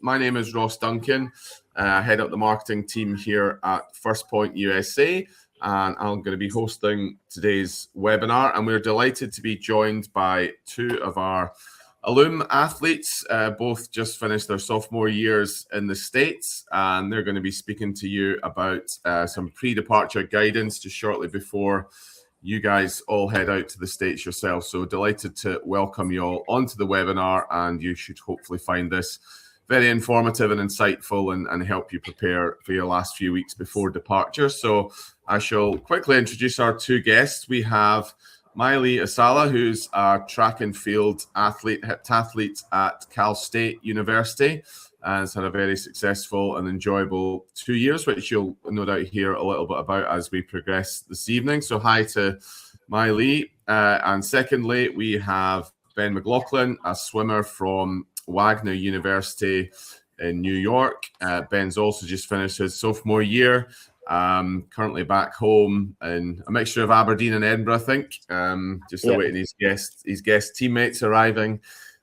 My name is Ross Duncan. I head up the marketing team here at First Point USA, and I'm going to be hosting today's webinar. And we're delighted to be joined by two of our alum athletes. Both just finished their sophomore years in the States, and they're going to be speaking to you about some pre-departure guidance just shortly before you guys all head out to the States yourself. So delighted to welcome you all onto the webinar, and you should hopefully find this very informative and insightful and help you prepare for your last few weeks before departure. So I shall quickly introduce our two guests. We have Mayalee Osola, who's a track and field athlete, heptathlete at Cal State University, and has had a very successful and enjoyable 2 years, which you'll no doubt hear a little bit about as we progress this evening. So hi to Mayalee. And secondly, we have Ben McLaughlin, a swimmer from Wagner University in New York. Ben's also just finished his sophomore year, currently back home in a mixture of Aberdeen and Edinburgh, I think. Just awaiting his guest teammates arriving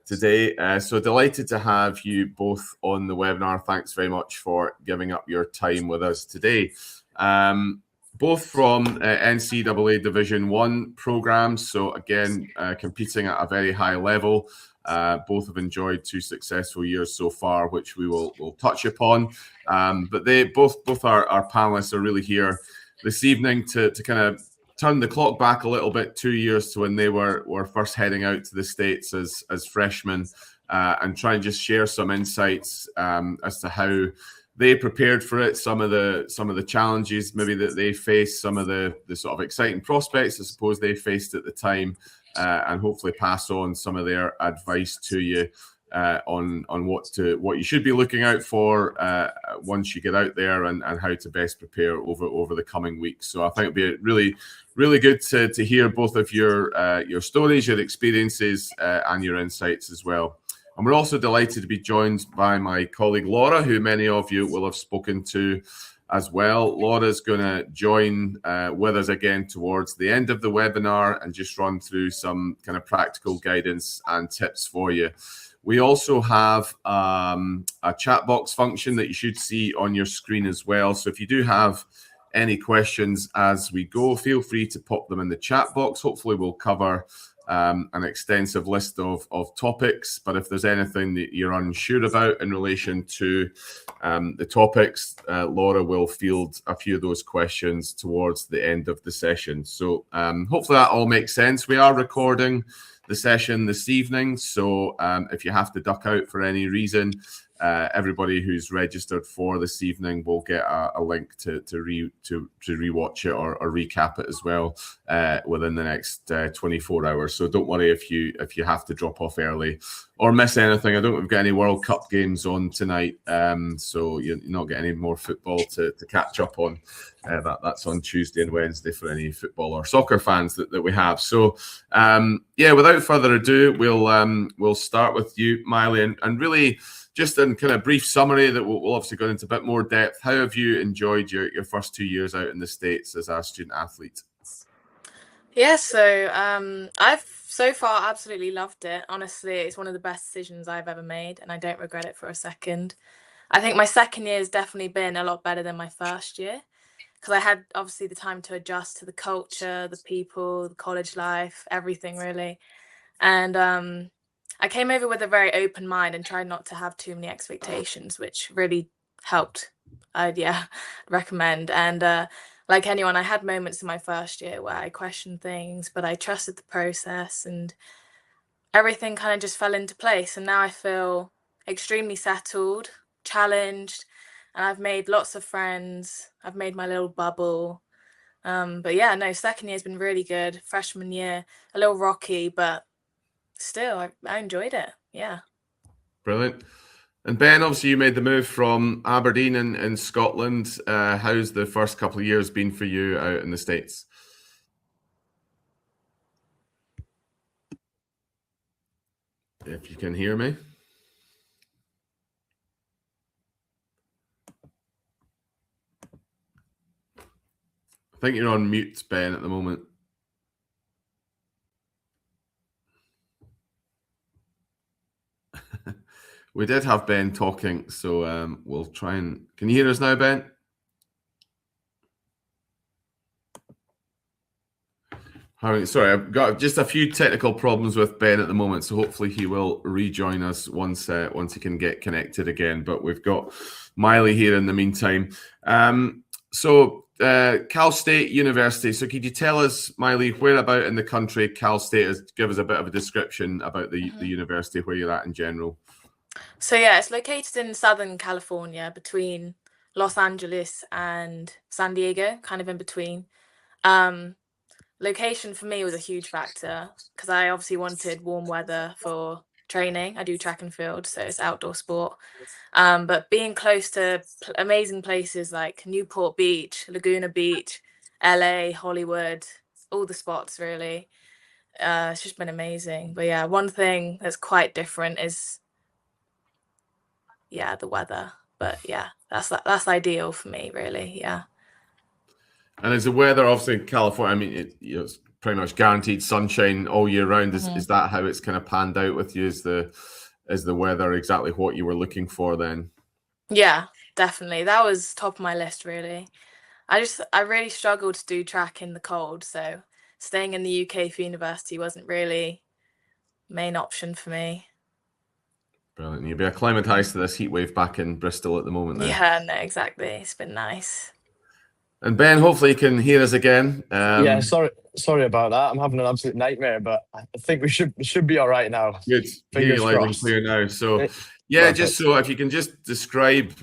today. So delighted to have you both on the webinar. Thanks very much for giving up your time with us today. Both from NCAA Division I programs, so again, competing at a very high level. Both have enjoyed 2 successful years so far, which we'll touch upon. But they both our panelists are really here this evening to kind of turn the clock back a little bit, 2 years to when they were first heading out to the States as freshmen, and try and just share some insights as to how they prepared for it, some of the challenges maybe that they faced, some of the sort of exciting prospects I suppose they faced at the time, and hopefully pass on some of their advice to you on what you should be looking out for once you get out there, and how to best prepare over the coming weeks. So I think it'd be really good to hear both of your stories, your experiences, and your insights as well. And we're also delighted to be joined by my colleague Laura, who many of you will have spoken to as well. Laura's going to join with us again towards the end of the webinar and just run through some kind of practical guidance and tips for you. We also have a chat box function that you should see on your screen as well. So if you do have any questions as we go, feel free to pop them in the chat box. Hopefully we'll cover an extensive list of topics, but if there's anything that you're unsure about in relation to the topics, Laura will field a few of those questions towards the end of the session. So hopefully that all makes sense. We are recording the session this evening, so if you have to duck out for any reason, everybody who's registered for this evening will get a link to rewatch it or recap it as well within the next 24 hours. So don't worry if you have to drop off early or miss anything. I don't think we've got any World Cup games on tonight, so you're not getting any more football to catch up on. That's on Tuesday and Wednesday for any football or soccer fans that we have. So without further ado, we'll start with you, Mayalee, and really just in kind of brief summary that we'll obviously go into a bit more depth. How have you enjoyed your first 2 years out in the States as a student athlete? Yeah, so I've so far absolutely loved it. Honestly, it's one of the best decisions I've ever made, and I don't regret it for a second. I think my second year has definitely been a lot better than my first year, because I had obviously the time to adjust to the culture, the people, the college life, everything really. And I came over with a very open mind and tried not to have too many expectations, which really helped. I'd recommend. And like anyone, I had moments in my first year where I questioned things, but I trusted the process and everything kind of just fell into place. And now I feel extremely settled, challenged, and I've made lots of friends. I've made my little bubble. But yeah, no, second year's been really good. Freshman year, a little rocky, but still, I enjoyed it. Yeah. Brilliant. And Ben, obviously you made the move from Aberdeen in Scotland. How's the first couple of years been for you out in the States? If you can hear me. I think you're on mute, Ben, at the moment. We did have Ben talking, so we'll try and... Can you hear us now, Ben? Sorry, I've got just a few technical problems with Ben at the moment, so hopefully he will rejoin us once he can get connected again. But we've got Mayalee here in the meantime. Cal State University. So could you tell us, Mayalee, where about in the country Cal State is? Give us a bit of a description about the university, where you're at in general. So yeah, it's located in Southern California between Los Angeles and San Diego, kind of in between. Location for me was a huge factor because I obviously wanted warm weather for training. I do track and field, so it's outdoor sport. But being close to amazing places like Newport Beach, Laguna Beach, LA, Hollywood, all the spots really. It's just been amazing. But yeah, one thing that's quite different is the weather. But yeah, that's ideal for me, really. Yeah. And is the weather obviously in California? I mean, it's pretty much guaranteed sunshine all year round. Is that how it's kind of panned out with you? Is the weather exactly what you were looking for then? Yeah, definitely. That was top of my list, really. I really struggled to do track in the cold, so staying in the UK for university wasn't really main option for me. Brilliant. You'll be acclimatized to this heat wave back in Bristol at the moment then. Yeah, no, exactly. It's been nice. And Ben, hopefully you can hear us again. Yeah, sorry about that. I'm having an absolute nightmare, but I think we should be all right now. Good. Hear you loud and clear now. So yeah, just so if you can just describe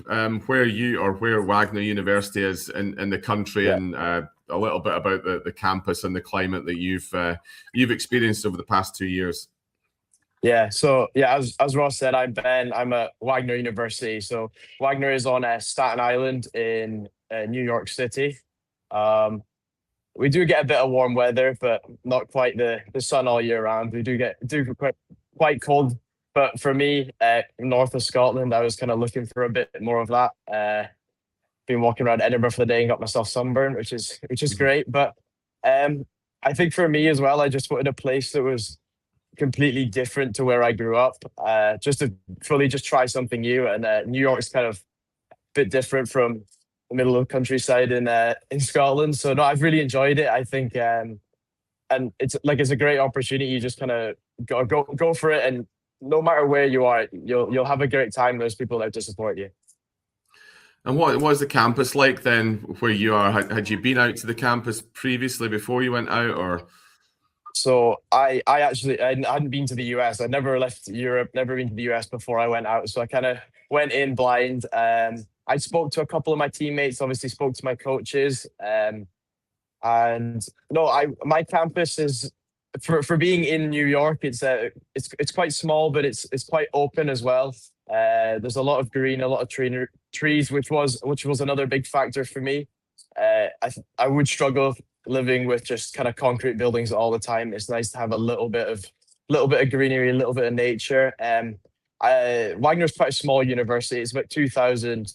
where Wagner University is in the country, and a little bit about the campus and the climate that you've experienced over the past 2 years. Yeah, so as Ross said, I'm Ben. I'm at Wagner University. So Wagner is on Staten Island in New York City. We do get a bit of warm weather, but not quite the sun all year round. We do get quite cold. But for me, north of Scotland, I was kind of looking for a bit more of that. Been walking around Edinburgh for the day and got myself sunburned, which is great. But I think for me as well, I just wanted a place that was completely different to where I grew up, just to fully just try something new. And New York's kind of a bit different from the middle of the countryside in Scotland. So no, I've really enjoyed it. I think, and it's a great opportunity. You just kind of go for it, and no matter where you are, you'll have a great time. There's people there to support you. And what was the campus like then, where you are? Had you been out to the campus previously before you went out, or? So I hadn't been to the US. I'd never left Europe, never been to the US before I went out. So I kind of went in blind. I spoke to a couple of my teammates, obviously spoke to my coaches. And no, my campus is for being in New York, it's quite small, but it's quite open as well. There's a lot of green, a lot of trees, which was another big factor for me. I would struggle living with just kind of concrete buildings all the time. It's nice to have a little bit of greenery, a little bit of nature. Wagner's quite a small university. It's about 2,000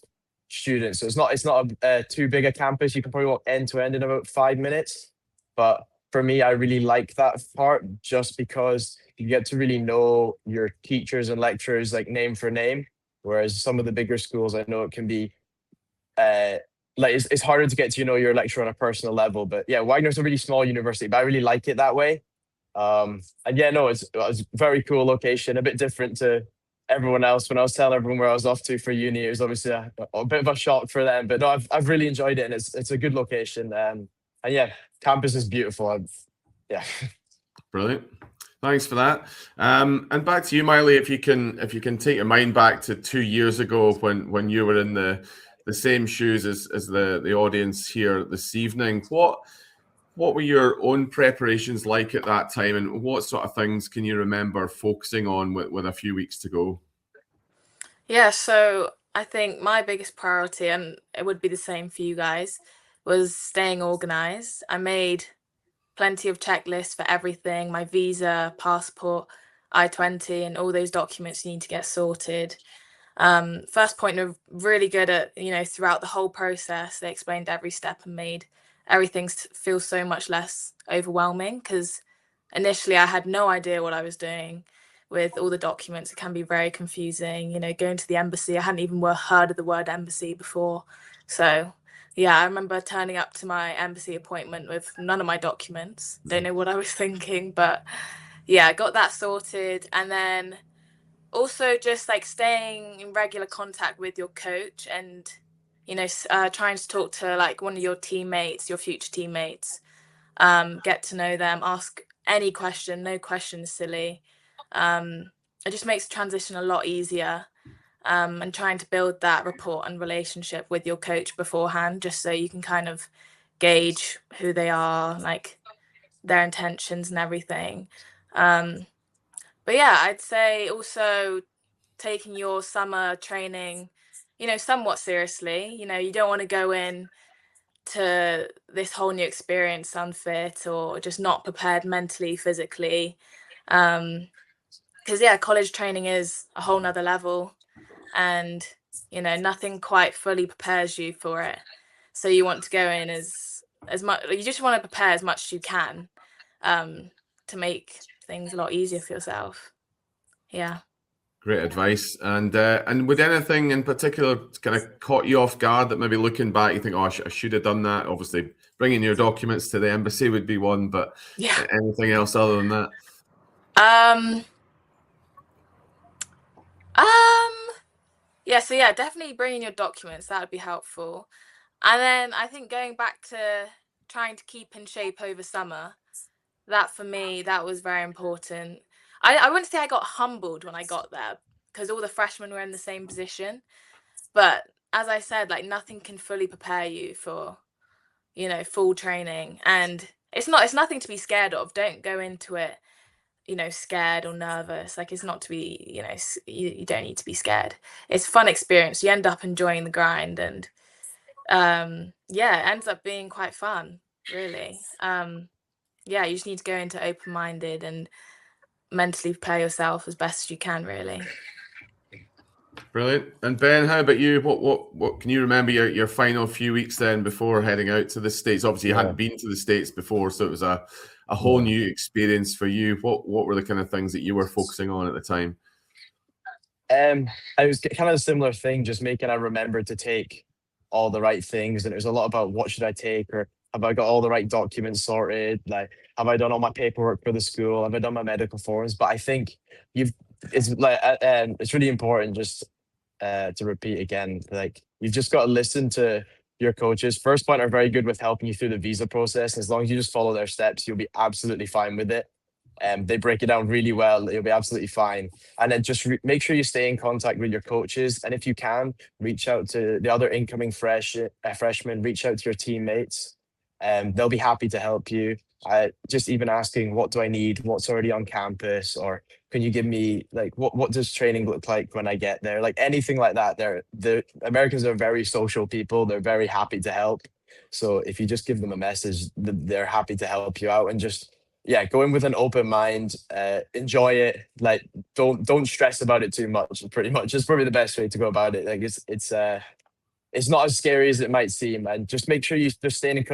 students, so it's not too big a campus. You can probably walk end to end in about 5 minutes. But for me, I really like that part just because you get to really know your teachers and lecturers like name for name. Whereas some of the bigger schools, I know it can be it's harder to get to know your lecturer on a personal level. But yeah, Wagner's a really small university, but I really like it that way. And yeah, no, it's a very cool location, a bit different to everyone else. When I was telling everyone where I was off to for uni, it was obviously a bit of a shock for them. But no, I've really enjoyed it, and it's a good location. And yeah, campus is beautiful. Yeah. Brilliant. Thanks for that. And back to you, Mayalee, if you can take your mind back to 2 years ago when you were in the same shoes as the audience here this evening. What were your own preparations like at that time, and what sort of things can you remember focusing on with a few weeks to go? Yeah, so I think my biggest priority, and it would be the same for you guys, was staying organized. I made plenty of checklists for everything: my visa, passport, I-20, and all those documents you need to get sorted. First point, they're really good at, throughout the whole process, they explained every step and made everything feel so much less overwhelming, because initially I had no idea what I was doing. with all the documents. It can be very confusing. Going to the embassy, I hadn't even heard of the word embassy before. So yeah, I remember turning up to my embassy appointment with none of my documents. Don't know what I was thinking, but yeah, I got that sorted. And then also just like staying in regular contact with your coach and, trying to talk to like one of your teammates, your future teammates, get to know them, ask any question, no question is silly. It just makes the transition a lot easier. And trying to build that rapport and relationship with your coach beforehand, just so you can kind of gauge who they are, like their intentions and everything. But yeah, I'd say also taking your summer training, somewhat seriously. You don't want to go in to this whole new experience unfit or just not prepared mentally, physically. Because yeah, college training is a whole nother level, and nothing quite fully prepares you for it. So you want to go in as much, you just want to prepare as much as you can, to make things a lot easier for yourself. Yeah. Great advice. And would anything in particular kind of caught you off guard that maybe looking back you think, oh, I should have done that? Obviously, bringing your documents to the embassy would be one, but Yeah. anything else other than that? Yeah, so yeah, definitely bringing your documents, that would be helpful. And then I think going back to trying to keep in shape over summer, that for me, that was very important. I wouldn't say I got humbled when I got there because all the freshmen were in the same position. But as I said, like nothing can fully prepare you for, full training. And it's nothing to be scared of. Don't go into it, scared or nervous. Like it's not to be, you don't need to be scared. It's a fun experience. You end up enjoying the grind, and yeah, it ends up being quite fun, really. Yeah, you just need to go into open-minded and mentally prepare yourself as best as you can, really. Brilliant. And Ben, how about you? What can you remember your final few weeks then before heading out to the States? Obviously, you hadn't been to the States before, so it was a whole new experience for you. What were the kind of things that you were focusing on at the time? I was kind of a similar thing, just making I remember to take all the right things, and it was a lot about what should I take, or have I got all the right documents sorted? Like, have I done all my paperwork for the school? Have I done my medical forms? But I think it's really important just to repeat again, like you've just got to listen to your coaches. First Point are very good with helping you through the visa process. As long as you just follow their steps, you'll be absolutely fine with it. They break it down really well. You'll be absolutely fine. And then just make sure you stay in contact with your coaches. And if you can, reach out to the other incoming freshmen, reach out to your teammates. They'll be happy to help you. Just even asking, what do I need? What's already on campus? Or can you give me, like, what does training look like when I get there? Like anything like that. The Americans are very social people. They're very happy to help. So if you just give them a message, they're happy to help you out. And just go in with an open mind, enjoy it. Like don't stress about it too much. Pretty much, it's probably the best way to go about it. Like it's not as scary as it might seem, and just make sure you just stay in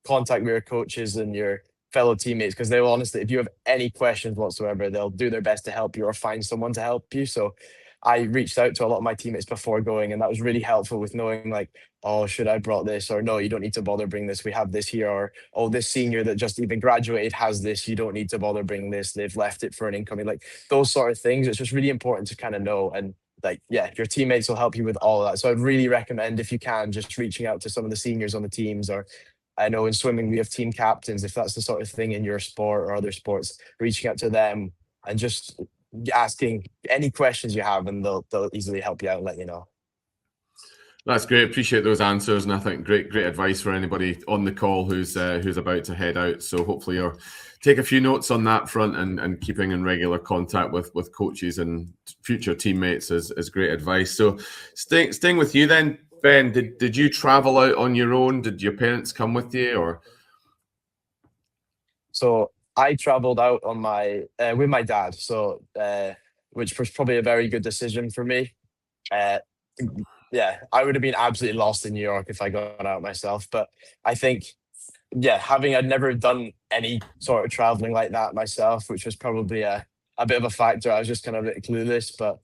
contact with your coaches and your fellow teammates, because they will honestly, if you have any questions whatsoever, they'll do their best to help you or find someone to help you. So I reached out to a lot of my teammates before going, and that was really helpful with knowing, like, oh, should I brought this? Or no, you don't need to bother bring this. We have this here. Or, oh, this senior that just even graduated has this. You don't need to bother bringing this. They've left it for an incoming. Like those sort of things. It's just really important to kind of know. And like, yeah, your teammates will help you with all of that. So I'd really recommend, if you can, just reaching out to some of the seniors on the teams. Or I know in swimming, we have team captains. If that's the sort of thing in your sport or other sports, reaching out to them and just asking any questions you have, and they'll easily help you out and let you know. That's great. Appreciate those answers, and I think great advice for anybody on the call who's about to head out. So hopefully you'll take a few notes on that front, and keeping in regular contact with coaches and future teammates is great advice. So staying with you then, Ben, did you travel out on your own? Did your parents come with you, or? So I traveled out on with my dad. So which was probably a very good decision for me. Yeah, I would have been absolutely lost in New York if I got out myself. But I think, I'd never done any sort of traveling like that myself, which was probably a a bit of a factor. I was just kind of a bit clueless, but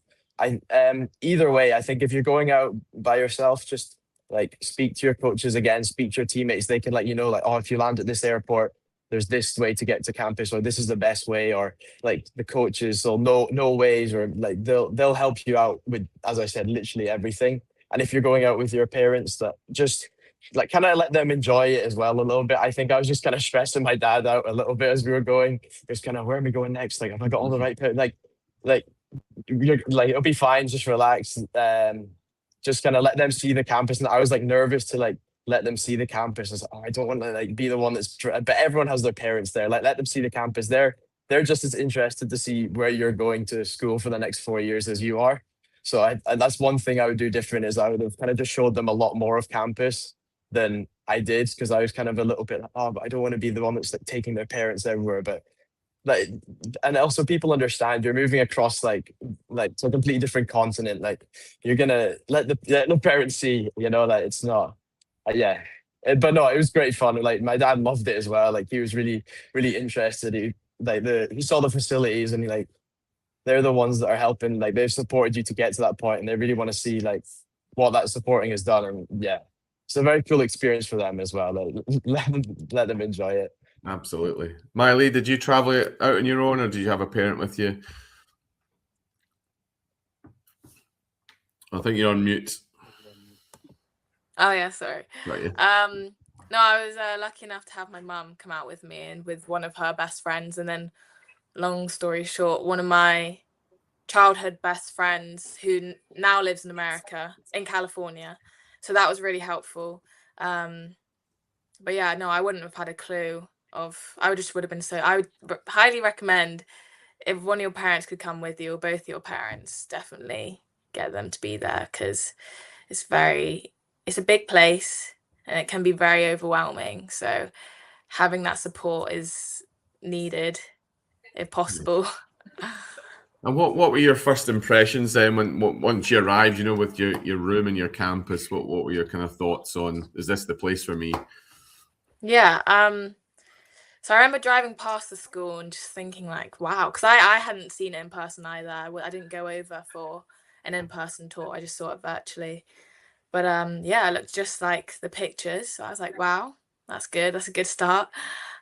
either way, I think if you're going out by yourself, just like speak to your coaches again, speak to your teammates. They can let you know, like, oh, if you land at this airport, there's this way to get to campus, or this is the best way, or like the coaches will know ways, or like they'll help you out with, as I said, literally everything. And if you're going out with your parents, that just like kind of let them enjoy it as well a little bit. I think I was just kind of stressing my dad out a little bit as we were going. Just kind of, where are we going next? Like, have I got all the right like you're like, it'll be fine, just relax. Just kind of let them see the campus. And I was like nervous to like let them see the campus. I was like, oh, I don't want to like be the one but everyone has their parents there. Like, let them see the campus. They're just as interested to see where you're going to school for the next 4 years as you are. So and that's one thing I would do different, is I would have kind of just showed them a lot more of campus than I did, because I was kind of a little bit like, oh, but I don't want to be the one that's like taking their parents everywhere. But like, and also people understand you're moving across like to a completely different continent. Like, you're gonna let the parents see, like it's not, yeah. But no, it was great fun. Like, my dad loved it as well. Like, he was really, really interested. He saw the facilities, and they're the ones that are helping. Like, they've supported you to get to that point, and they really want to see like what that supporting has done. And yeah, it's a very cool experience for them as well. Like, let them enjoy it. Absolutely. Mayalee, did you travel out on your own, or did you have a parent with you? I think you're on mute. Oh yeah, sorry. Right, yeah. No, I was lucky enough to have my mum come out with me and with one of her best friends. And then, long story short, one of my childhood best friends who now lives in America, in California. So that was really helpful. But yeah, no, I wouldn't have had a clue I would have been I would highly recommend, if one of your parents could come with you, or both your parents, definitely get them to be there, because it's a big place and it can be very overwhelming. So having that support is needed if possible. And what were your first impressions then once you arrived, with your room and your campus? What were your kind of thoughts on, is this the place for me? Yeah. So I remember driving past the school and just thinking like, wow, because I hadn't seen it in person either. I didn't go over for an in-person tour. I just saw it virtually. But yeah, it looked just like the pictures. So I was like, wow, that's good. That's a good start.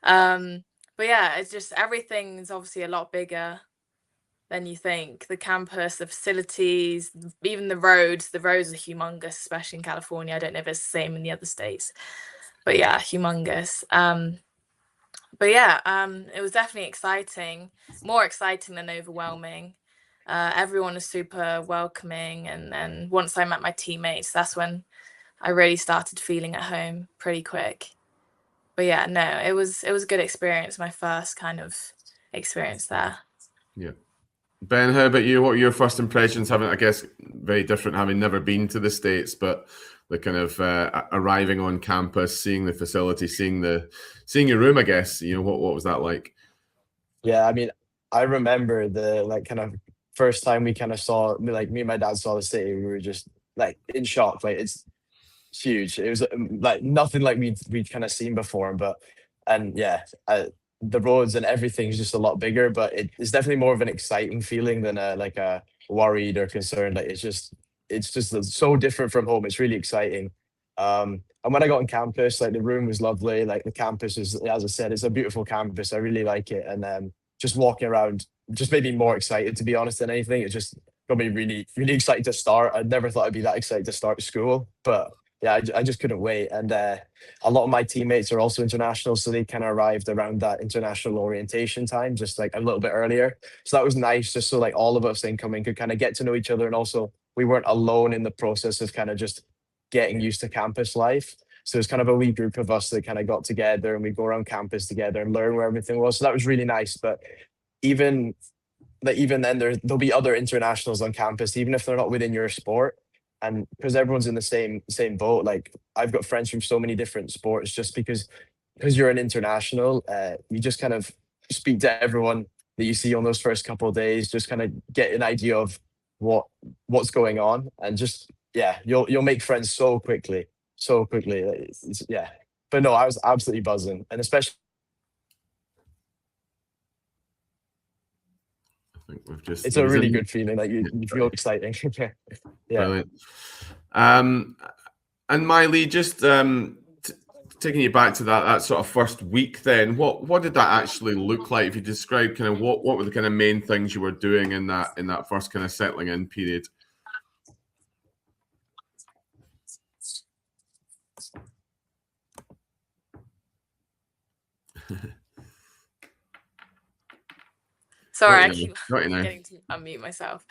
But yeah, it's just, everything's obviously a lot bigger than you think. The campus, the facilities, even the roads. The roads are humongous, especially in California. I don't know if it's the same in the other states. But yeah, humongous. But yeah, it was definitely exciting, more exciting than overwhelming. Everyone was super welcoming, and then once I met my teammates, that's when I really started feeling at home pretty quick. But yeah, no, it was a good experience, my first kind of experience there. Yeah. Ben, how about you? What were your first impressions? Having, I guess, very different, having never been to the States, but the kind of arriving on campus, seeing the facility, seeing your room, I guess, what was that like? Yeah, I mean, I remember the like kind of first time we kind of saw, like, me and my dad saw the city, we were just like in shock. Like, it's huge. It was like nothing like we'd kind of seen before. And yeah, the roads and everything is just a lot bigger, but it's definitely more of an exciting feeling than a worried or concerned. Like, it's just so different from home. It's really exciting. And when I got on campus, like, the room was lovely. Like, the campus is, as I said, it's a beautiful campus. I really like it. And just walking around just made me more excited, to be honest, than anything. It just got me really, really excited to start. I never thought I'd be that excited to start school, but yeah, I just couldn't wait. And a lot of my teammates are also international, so they kind of arrived around that international orientation time, just like a little bit earlier. So that was nice, just so like all of us incoming could kind of get to know each other. And also, we weren't alone in the process of kind of just getting used to campus life. So it's kind of a wee group of us that kind of got together, and we go around campus together and learn where everything was. So that was really nice. But even then, there'll be other internationals on campus, even if they're not within your sport. And because everyone's in the same boat, like, I've got friends from so many different sports, just because you're an international, you just kind of speak to everyone that you see on those first couple of days, just kind of get an idea of what's going on, and just, yeah, you'll make friends so quickly. Yeah. But no, I was absolutely buzzing, and especially I think we've just. It's a really good feeling. Like you feel exciting. Yeah. Brilliant. And Mayalee, just taking you back to that sort of first week, then what did that actually look like? If you describe kind of what were the kind of main things you were doing in that first kind of settling in period? Sorry, I keep getting to unmute myself.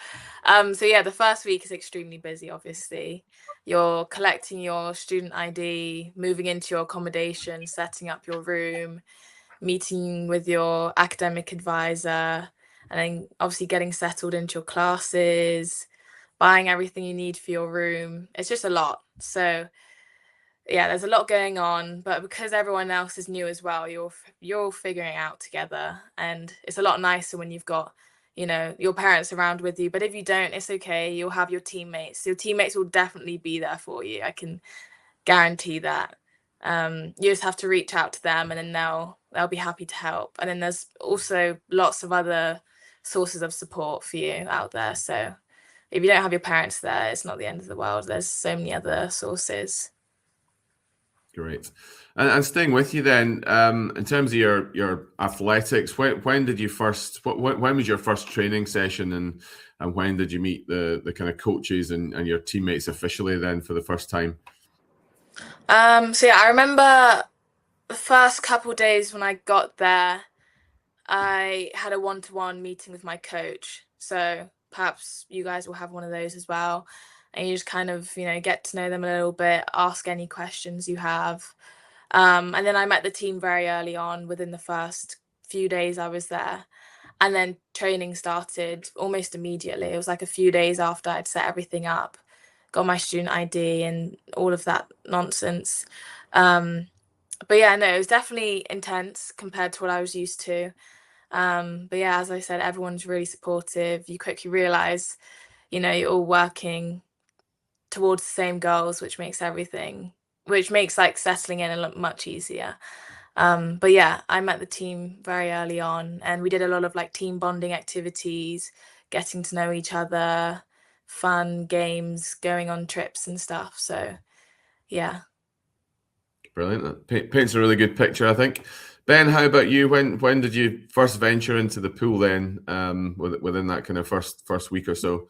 So yeah, the first week is extremely busy, obviously. You're collecting your student ID, moving into your accommodation, setting up your room, meeting with your academic advisor, and then obviously getting settled into your classes, buying everything you need for your room. It's just a lot. So yeah, there's a lot going on, but because everyone else is new as well, you're all figuring it out together, and it's a lot nicer when you've got, you know, your parents around with you. But if you don't, it's okay. You'll have your teammates. Your teammates will definitely be there for you. I can guarantee that. You just have to reach out to them, and then they'll be happy to help. And then there's also lots of other sources of support for you out there. So if you don't have your parents there, it's not the end of the world. There's so many other sources. Great. And staying with you then, in terms of your athletics, when did you first? When was your first training session, and when did you meet the kind of coaches and your teammates officially then for the first time? So yeah, I remember the first couple of days when I got there, I had a one-to-one meeting with my coach. So perhaps you guys will have one of those as well. And you just kind of, you know, get to know them a little bit, ask any questions you have. And then I met the team very early on within the first few days I was there. And then training started almost immediately. It was like a few days after I'd set everything up, got my student ID and all of that nonsense. But yeah, no, it was definitely intense compared to what I was used to. But yeah, as I said, everyone's really supportive. You quickly realize, you know, you're all working towards the same goals, which makes like settling in a lot much easier. But yeah, I met the team very early on, and we did a lot of like team bonding activities, getting to know each other, fun games, going on trips and stuff. So yeah. Brilliant. That paints a really good picture, I think. Ben, how about you? When did you first venture into the pool then, within that kind of first week or so?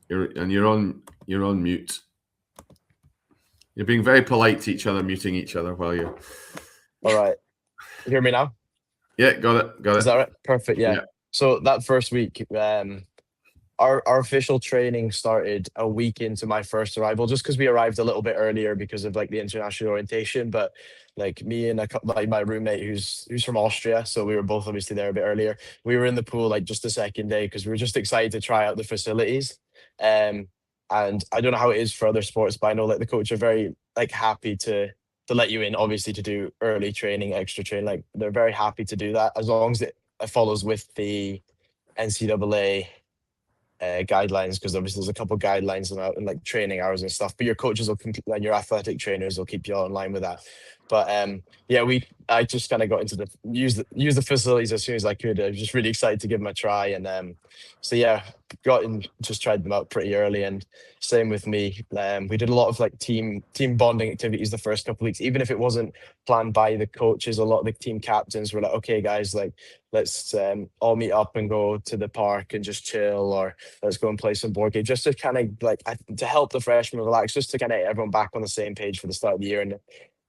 You're on mute. You're being very polite to each other, muting each other while you're. All right. You hear me now? Yeah, got it. Is that right? Perfect. Yeah. So that first week, our official training started a week into my first arrival, just because we arrived a little bit earlier because of like the international orientation. But like me and like my roommate who's from Austria, so we were both obviously there a bit earlier. We were in the pool like just the second day because we were just excited to try out the facilities. And I don't know how it is for other sports, but I know like the coach are very like happy to let you in, obviously, to do early training, extra training. Like they're very happy to do that as long as it follows with the NCAA guidelines, because obviously there's a couple of guidelines and like training hours and stuff, but your coaches will and your athletic trainers will keep you all in line with that. But yeah, I just kind of got into use the facilities as soon as I could. I was just really excited to give them a try, and so yeah, got in, just tried them out pretty early. And same with me, we did a lot of like team bonding activities the first couple of weeks, even if it wasn't planned by the coaches. A lot of the team captains were like, okay guys, like let's all meet up and go to the park and just chill, or let's go and play some board game, just to kind of like to help the freshmen relax, just to kind of get everyone back on the same page for the start of the year. And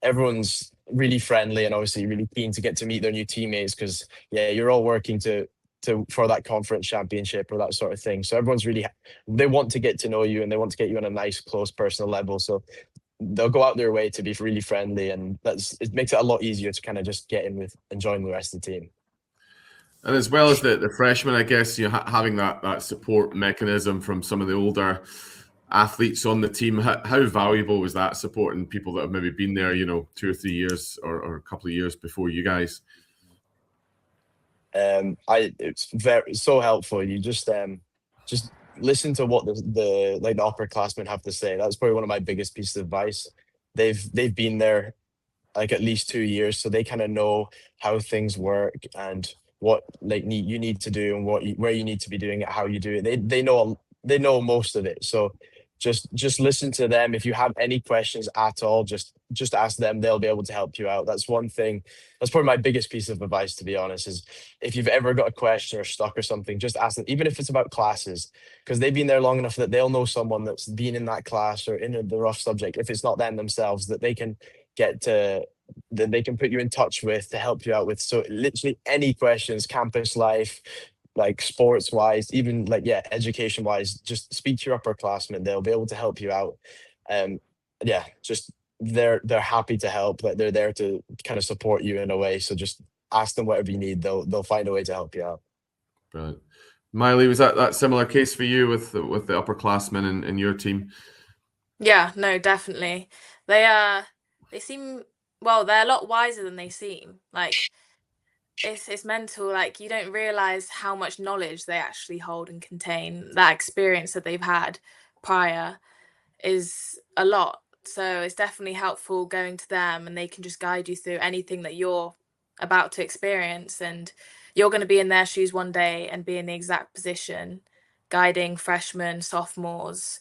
everyone's really friendly and obviously really keen to get to meet their new teammates, because yeah, you're all working for that conference championship or that sort of thing. So everyone's they want to get to know you, and they want to get you on a nice close personal level. So they'll go out their way to be really friendly, and it makes it a lot easier to kind of just get in with enjoying the rest of the team. And as well as the freshmen, I guess, you know, having that support mechanism from some of the older athletes on the team, how valuable was that support, and people that have maybe been there, you know, 2 or 3 years or a couple of years before you guys? It's so helpful. You just listen to what the upperclassmen have to say. That's probably one of my biggest pieces of advice. They've been there like at least 2 years, so they kind of know how things work, and what like you need to do and where you need to be doing it, how you do it. They know most of it. So just listen to them. If you have any questions at all, just ask them. They'll be able to help you out. That's one thing. That's probably my biggest piece of advice, to be honest, is if you've ever got a question or stuck or something, just ask them, even if it's about classes, because they've been there long enough that they'll know someone that's been in that class or in the rough subject, if it's not them themselves, that they can get to, that they can put you in touch with to help you out with. So literally any questions, campus life, like sports wise, even like, yeah, education wise, just speak to your upperclassmen. They'll be able to help you out. Yeah, just they're happy to help. Like they're there to kind of support you in a way. So just ask them whatever you need. They'll find a way to help you out. Brilliant. Mayalee, was that similar case for you with the upperclassmen in your team? Yeah, no, definitely. They seem, well, they're a lot wiser than they seem. Like it's mental. Like you don't realize how much knowledge they actually hold and contain. That experience that they've had prior is a lot. So it's definitely helpful going to them, and they can just guide you through anything that you're about to experience. And you're going to be in their shoes one day and be in the exact position, guiding freshmen, sophomores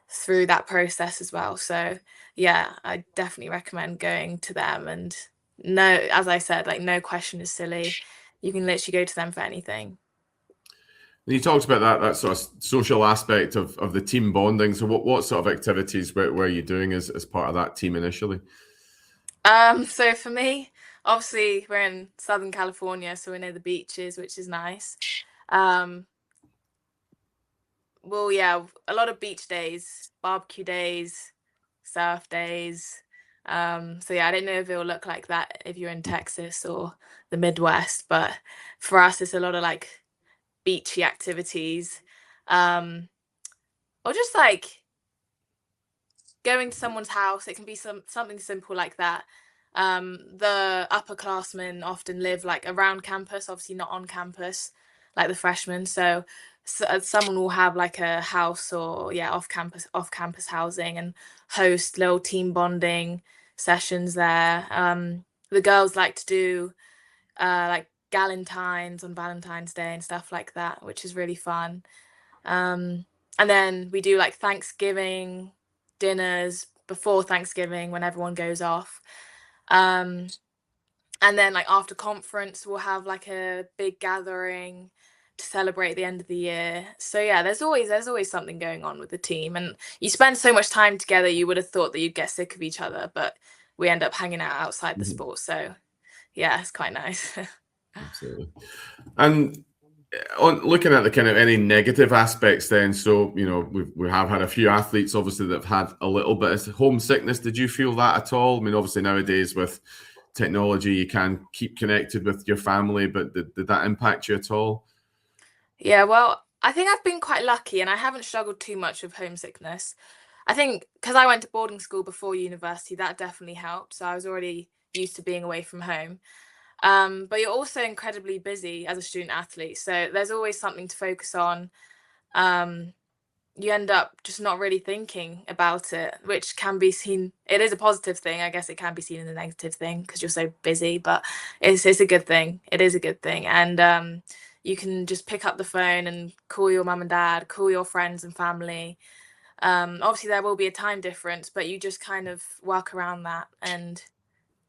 through that process as well. So yeah, I definitely recommend going to them. And no, as I said, like no question is silly. You can literally go to them for anything. You talked about that sort of social aspect of the team bonding. So what sort of activities were you doing as part of that team initially? So for me, obviously we're in Southern California, so we're near the beaches, which is nice. Well, yeah, a lot of beach days, barbecue days, surf days. So yeah, I don't know if it'll look like that if you're in Texas or the Midwest, but for us, it's a lot of like beachy activities, or just like going to someone's house. It can be something simple like that. The upperclassmen often live like around campus, obviously not on campus, like the freshmen. So someone will have like a house or off campus housing and host little team bonding sessions there. The girls like to do like galentines on Valentine's Day and stuff like that, which is really fun. And then we do like Thanksgiving dinners before Thanksgiving when everyone goes off. And then like after conference, we'll have like a big gathering to celebrate the end of the year. So yeah, there's always something going on with the team, and you spend so much time together. You would have thought that you'd get sick of each other, but we end up hanging out outside the sport. So yeah, it's quite nice. Absolutely. And on looking at the kind of any negative aspects then, so we have had a few athletes obviously that have had a little bit of homesickness. Did you feel that at all? I mean, obviously nowadays with technology you can keep connected with your family, but did that impact you at all? Yeah, well, I think I've been quite lucky and I haven't struggled too much with homesickness. I think because I went to boarding school before university, that definitely helped. So I was already used to being away from home. But you're also incredibly busy as a student athlete. So there's always something to focus on. You end up just not really thinking about it, which can be seen. It is a positive thing. I guess it can be seen as a negative thing because you're so busy, but it's a good thing. It is a good thing. And you can just pick up the phone and call your mum and dad, call your friends and family. Obviously, there will be a time difference, but you just kind of work around that. And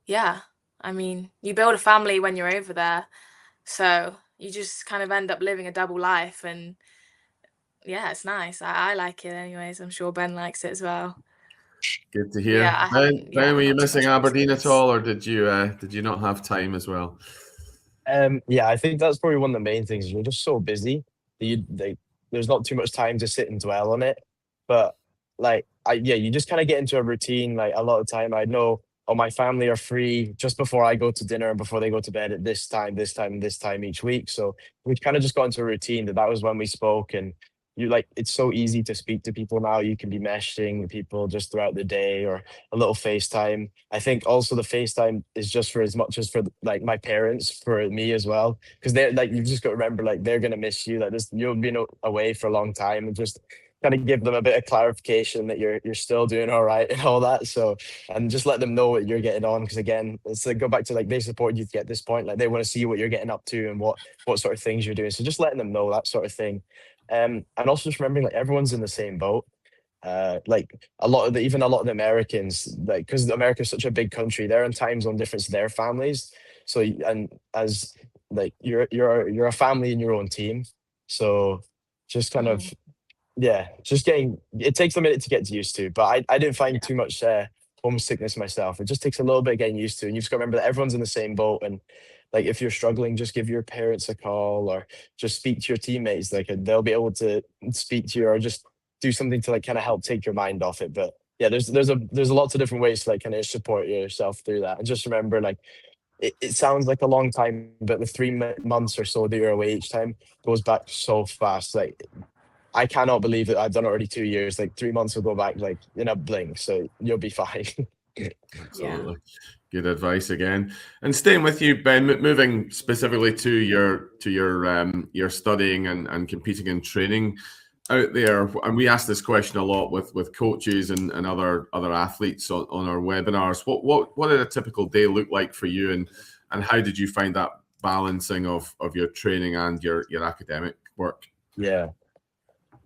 yeah, I mean, you build a family when you're over there. So you just kind of end up living a double life. And yeah, it's nice. I like it anyways. I'm sure Ben likes it as well. Good to hear. Yeah, Ben, were you not too missing much Aberdeen at homesickness. all, or did you not have time as well? Yeah, I think that's probably one of the main things. You're just so busy that there's not too much time to sit and dwell on it. But like, you just kind of get into a routine. Like a lot of time, I know, oh, my family are free just before I go to dinner and before they go to bed at this time, this time, and this time each week. So we kind of just got into a routine that was when we spoke. And it's so easy to speak to people now. You can be messaging people just throughout the day or a little FaceTime. I think also the FaceTime is just for as much as for like my parents, for me as well, because they're like, you've just got to remember, like they're gonna miss you. Like this, you've been away for a long time, and just kind of give them a bit of clarification that you're still doing all right and all that. So, and just let them know what you're getting on, because again, it's like, go back to like, they supported you to get this point, like they want to see what you're getting up to and what sort of things you're doing. So just letting them know that sort of thing. And also just remembering like everyone's in the same boat. Like a lot of the Americans, like, because America is such a big country, they're in time zone difference to their families. So and as like you're a family in your own team. So just kind of, yeah, just getting, it takes a minute to get used to, but I didn't find too much homesickness myself. It just takes a little bit of getting used to, and you just got to remember that everyone's in the same boat. And like if you're struggling, just give your parents a call or just speak to your teammates. Like they'll be able to speak to you, or just do something to like kind of help take your mind off it. But yeah, there's lots of different ways to like kind of support yourself through that. And just remember, like it sounds like a long time, but the 3 months or so that you're away each time goes back so fast. Like I cannot believe that I've done already 2 years. Like 3 months will go back like in a blink. So you'll be fine. Absolutely. Good advice again. And staying with you, Ben, moving specifically to your studying and competing and training out there. And we ask this question a lot with coaches and other athletes on our webinars. What did a typical day look like for you, and how did you find that balancing of your training and your academic work? Yeah.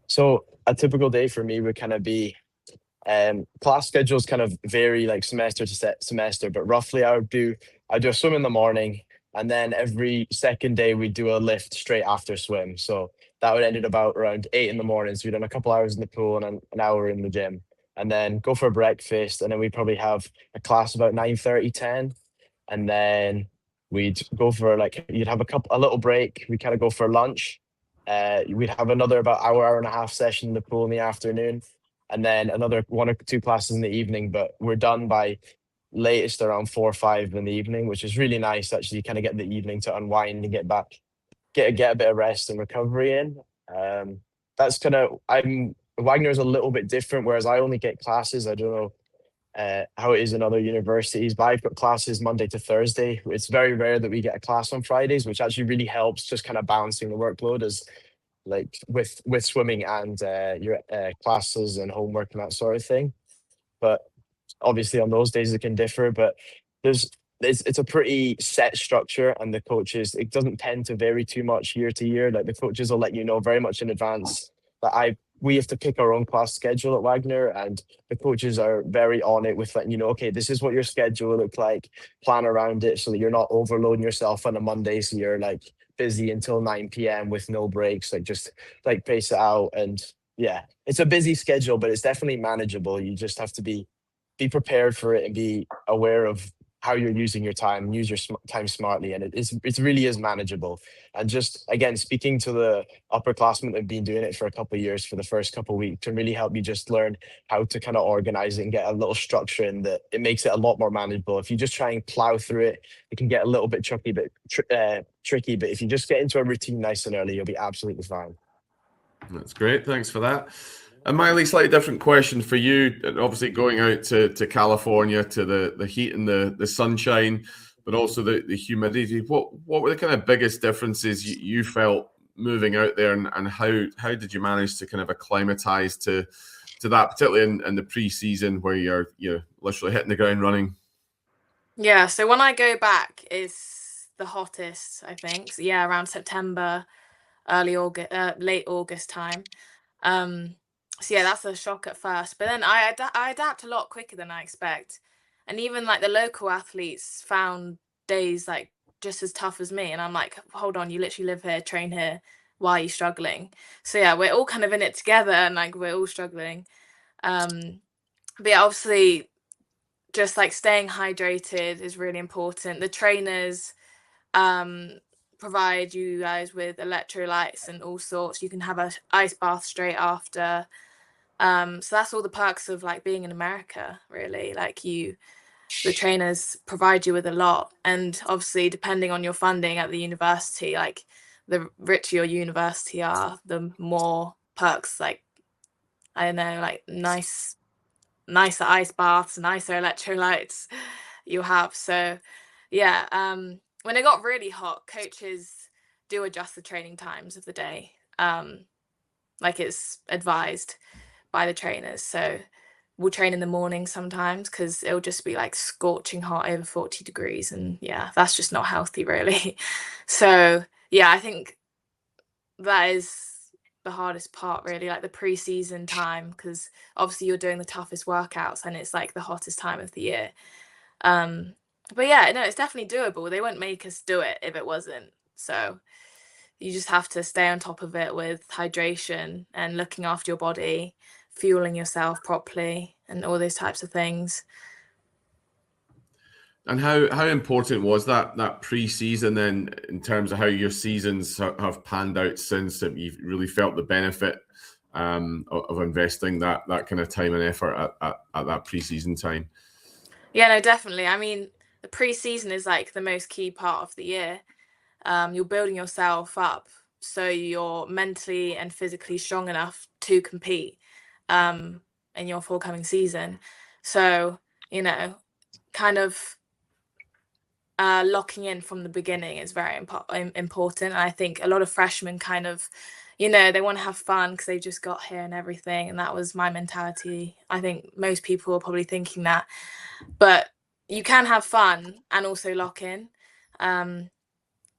So a typical day for me would kind of be, class schedules kind of vary like semester to semester, but roughly I do a swim in the morning, and then every second day we do a lift straight after swim. So that would end at about around 8 in the morning. So we've done a couple hours in the pool and an hour in the gym, and then go for breakfast, and then we probably have a class about 9:30, 10, and then we'd go for like, you'd have a little break. We kind of go for lunch. We'd have another about hour and a half session in the pool in the afternoon, and then another 1 or 2 classes in the evening. But we're done by latest around 4 or 5 in the evening, which is really nice. Actually, you kind of get the evening to unwind and get a bit of rest and recovery in. That's kind of, Wagner is a little bit different, whereas I only get classes. I don't know how it is in other universities, but I've got classes Monday to Thursday. It's very rare that we get a class on Fridays, which actually really helps just kind of balancing the workload, as like with swimming and your classes and homework and that sort of thing. But obviously on those days it can differ, but it's a pretty set structure, and the coaches, it doesn't tend to vary too much year to year. Like the coaches will let you know very much in advance that we have to pick our own class schedule at Wagner, and the coaches are very on it with letting you know, okay, this is what your schedule will look like, plan around it so that you're not overloading yourself on a Monday, so you're like busy until 9 p.m. with no breaks. Like just like pace it out. And yeah, it's a busy schedule, but it's definitely manageable. You just have to be prepared for it and be aware of how you're using your time, use your time smartly, and it really is manageable. And just again, speaking to the upperclassmen that have been doing it for a couple of years, for the first couple of weeks, can really help you just learn how to kind of organize it and get a little structure in that. It makes it a lot more manageable. If you just try and plow through it, it can get a little bit tricky, but if you just get into a routine nice and early, you'll be absolutely fine. That's great. Thanks for that. And Mayalee, slightly different question for you. Obviously, going out to California, to the heat and the sunshine, but also the humidity. What were the kind of biggest differences you felt moving out there, and how did you manage to kind of acclimatize to that, particularly in the pre-season where you're literally hitting the ground running? Yeah, so when I go back, it's the hottest, I think. So yeah, around September, early August, late August time. So yeah, that's a shock at first, but then I adapt a lot quicker than I expect. And even like the local athletes found days like just as tough as me, and I'm like, hold on, you literally live here, train here, why are you struggling? So yeah, we're all kind of in it together, and like we're all struggling. But yeah, obviously just like staying hydrated is really important. The trainers provide you guys with electrolytes and all sorts. You can have an ice bath straight after. So that's all the perks of like being in America, really. Like the trainers provide you with a lot. And obviously, depending on your funding at the university, like the richer your university are, the more perks, like, I don't know, like nicer ice baths, nicer electrolytes you have. So yeah, when it got really hot, coaches do adjust the training times of the day. like it's advised by the trainers. So we'll train in the morning sometimes because it'll just be like scorching hot over 40 degrees, and yeah, that's just not healthy really. So yeah, I think that is the hardest part really, like the pre-season time, because obviously you're doing the toughest workouts and it's like the hottest time of the year. But yeah, no, it's definitely doable. They wouldn't make us do it if it wasn't. So you just have to stay on top of it with hydration and looking after your body, fueling yourself properly, and all those types of things. And how important was that pre-season then, in terms of how your seasons have panned out since, that you've really felt the benefit of investing that kind of time and effort at that pre-season time? Yeah, no, definitely. I mean, the pre-season is like the most key part of the year. You're building yourself up so you're mentally and physically strong enough to compete in your forthcoming season. So, you know, kind of locking in from the beginning is very important. And I think a lot of freshmen kind of, you know, they want to have fun because they just got here and everything. And that was my mentality. I think most people are probably thinking that. But you can have fun and also lock in.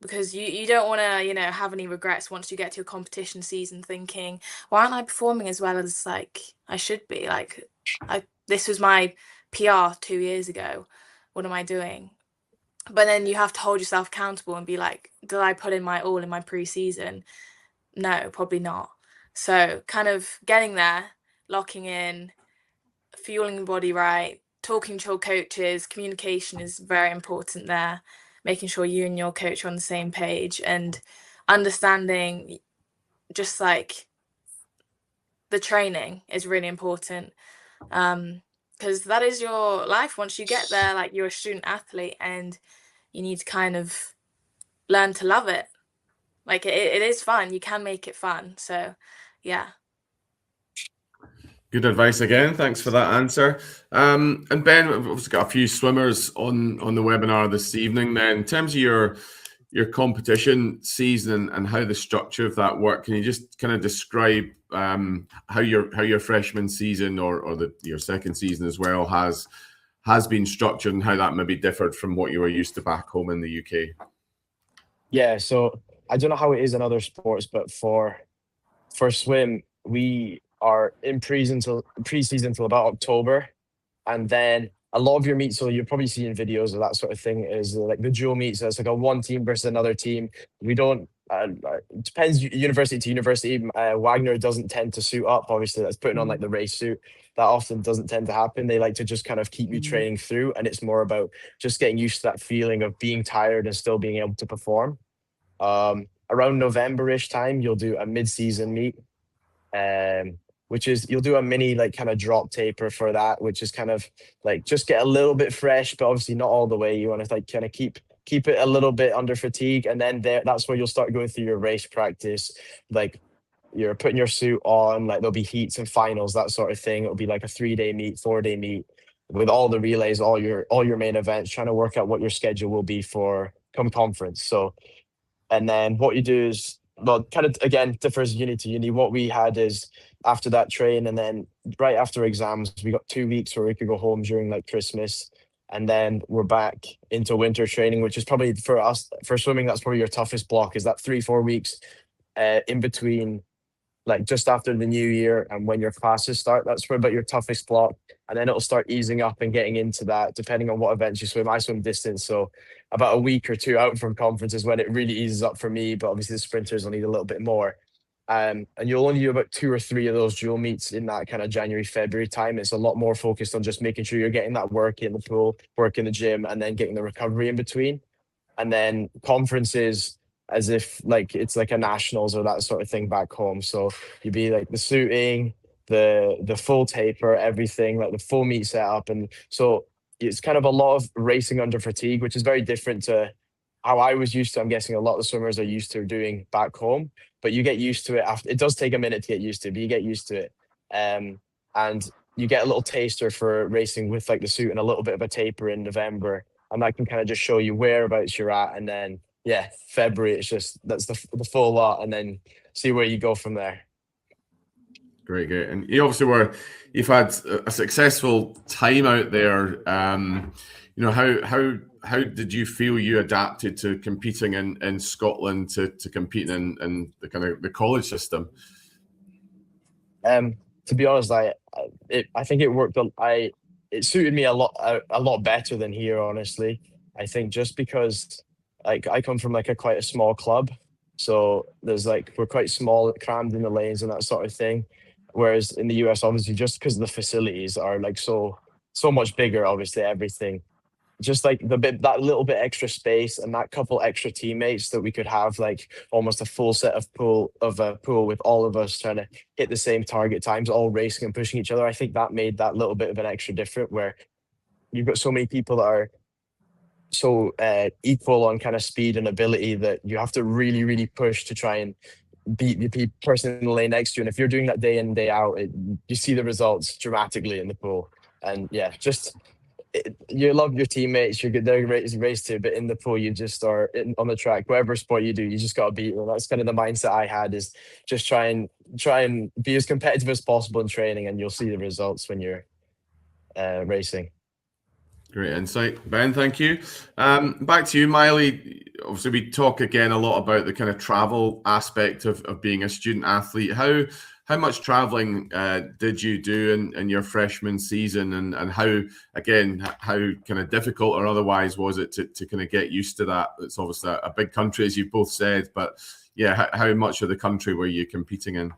Because you don't want to, you know, have any regrets once you get to your competition season thinking, why aren't I performing as well as like I should be? Like, this was my PR 2 years ago. What am I doing? But then you have to hold yourself accountable and be like, did I put in my all in my pre-season? No, probably not. So kind of getting there, locking in, fueling the body right, talking to your coaches, communication is very important there, making sure you and your coach are on the same page, and understanding just like the training is really important, because that is your life once you get there. Like, you're a student athlete and you need to kind of learn to love it. Like, it is fun. You can make it fun. So yeah. Good advice again. Thanks for that answer. And Ben, we've obviously got a few swimmers on the webinar this evening. Then, in terms of your competition season and how the structure of that work, can you just kind of describe how your freshman season or your second season as well has been structured, and how that maybe differed from what you were used to back home in the UK? Yeah, so I don't know how it is in other sports, but for swim, we are in preseason till about October, and then a lot of your meets, so you're probably seeing videos of that sort of thing, is like the dual meets. So it's like a one team versus another team. We don't. It depends university to university. Wagner doesn't tend to suit up. Obviously, that's putting on like the race suit. That often doesn't tend to happen. They like to just kind of keep you training through, and it's more about just getting used to that feeling of being tired and still being able to perform. Around November-ish time, you'll do a mid-season meet, which is you'll do a mini like kind of drop taper for that, which is kind of like just get a little bit fresh, but obviously not all the way. You want to like kind of keep it a little bit under fatigue, and then that's where you'll start going through your race practice. Like, you're putting your suit on, like there'll be heats and finals, that sort of thing. It'll be like a 3-day meet, 4-day meet with all the relays, all your main events, trying to work out what your schedule will be for come conference. So, and then what you do is, well, kind of again differs uni to uni. What we had is after that train, and then right after exams, we got 2 weeks where we could go home during like Christmas, and then we're back into winter training, which is probably for us, for swimming, that's probably your toughest block, is that 3-4 weeks in between, like just after the new year and when your classes start. That's about your toughest block, and then it'll start easing up and getting into that depending on what events you swim. I swim distance, so about a week or two out from conference is when it really eases up for me, but obviously the sprinters will need a little bit more. And you'll only do about 2 or 3 of those dual meets in that kind of January, February time. It's a lot more focused on just making sure you're getting that work in the pool, work in the gym, and then getting the recovery in between. And then conferences, as if like it's like a nationals or that sort of thing back home. So you'd be like the suiting, the full taper, everything, like the full meet setup. And so it's kind of a lot of racing under fatigue, which is very different to how I was used to. I'm guessing a lot of the swimmers are used to doing back home, but you get used to it after. It does take a minute to get used to, but you get used to it. And you get a little taster for racing with like the suit and a little bit of a taper in November. And that can kind of just show you whereabouts you're at. And then, yeah, February, it's just, that's the full lot, and then see where you go from there. Great. And you've had a successful time out there. How did you feel you adapted to competing in Scotland to competing in the kind of the college system? To be honest, I think it worked. It suited me a lot better than here. Honestly, I think just because like I come from like quite a small club, so we're quite small, crammed in the lanes and that sort of thing. Whereas in the US, obviously, just because the facilities are like so much bigger, obviously everything. Just like that little bit extra space and that couple extra teammates that we could have, like almost a full set of pool with all of us trying to hit the same target times, all racing and pushing each other. I think that made that little bit of an extra different, where you've got so many people that are so equal on kind of speed and ability that you have to really, really push to try and beat the person in the lane next to you. And if you're doing that day in, day out, you see the results dramatically in the pool. And yeah, you love your teammates, you're good, they're race to, but in the pool, you just are on the track, whatever sport you do, you just got to beat them. That's kind of the mindset I had, is just try and be as competitive as possible in training, and you'll see the results when you're racing. Great insight, Ben. Thank you. Back to you, Mayalee. Obviously, we talk again a lot about the kind of travel aspect of being a student athlete. How much traveling did you do in your freshman season, and how kind of difficult or otherwise was it to kind of get used to that? It's obviously a big country, as you both said, but yeah, how much of the country were you competing in?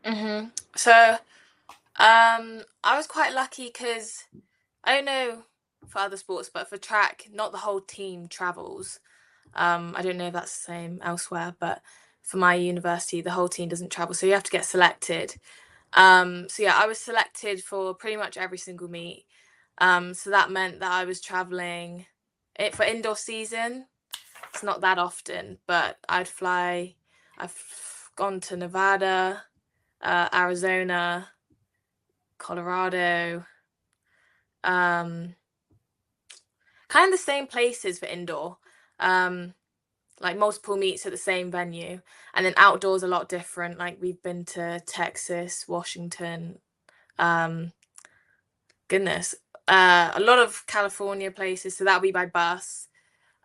Mm-hmm. So I was quite lucky because I don't know for other sports, but for track, not the whole team travels. I don't know if that's the same elsewhere, but for my university, the whole team doesn't travel, so you have to get selected. So yeah, I was selected for pretty much every single meet. So that meant that I was traveling for indoor season. It's not that often, but I've gone to Nevada, Arizona, Colorado, kind of the same places for indoor. Like multiple meets at the same venue, and then outdoors a lot different. Like we've been to Texas, Washington, a lot of California places, so that'll be by bus.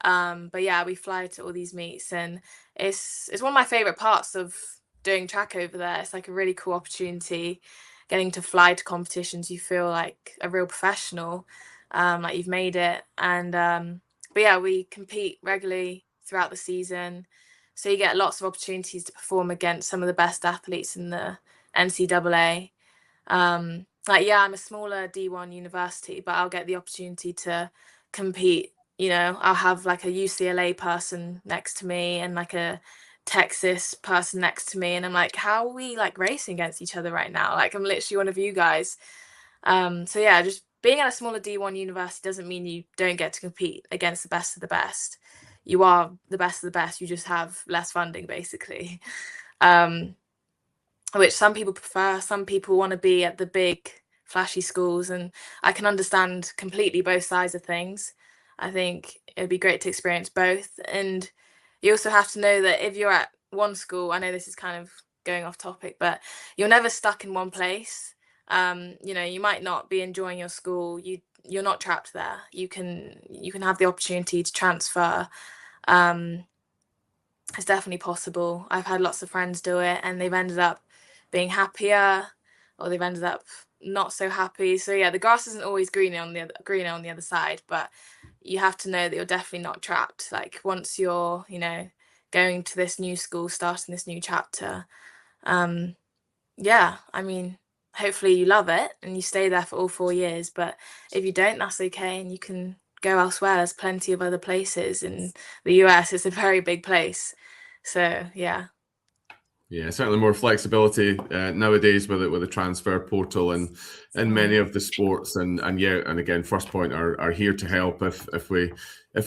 But yeah, we fly to all these meets, and it's one of my favorite parts of doing track over there. It's like a really cool opportunity, getting to fly to competitions. You feel like a real professional, like you've made it. And but yeah, we compete regularly throughout the season, so you get lots of opportunities to perform against some of the best athletes in the NCAA. I'm a smaller D1 university, but I'll get the opportunity to compete. I'll have like a UCLA person next to me and like a Texas person next to me, and I'm like, how are we like racing against each other right now? Like I'm literally one of you guys. So yeah, just being at a smaller D1 university doesn't mean you don't get to compete against the best of the best. You are the best of the best, you just have less funding, basically. Which some people prefer. Some people want to be at the big flashy schools, and I can understand completely both sides of things. I think it'd be great to experience both. And you also have to know that if you're at one school, I know this is kind of going off topic, but you're never stuck in one place. You might not be enjoying your school. You're not trapped there. You can have the opportunity to transfer. It's definitely possible. I've had lots of friends do it, and they've ended up being happier, or they've ended up not so happy. So yeah, the grass isn't always greener on the other side, but you have to know that you're definitely not trapped. Like once you're, going to this new school, starting this new chapter, yeah, I mean, hopefully you love it and you stay there for all 4 years. But if you don't, that's okay, and you can go elsewhere. There's plenty of other places in the US. It's a very big place. So yeah. Yeah, certainly more flexibility nowadays with the transfer portal and many of the sports, and again, First Point are here to help if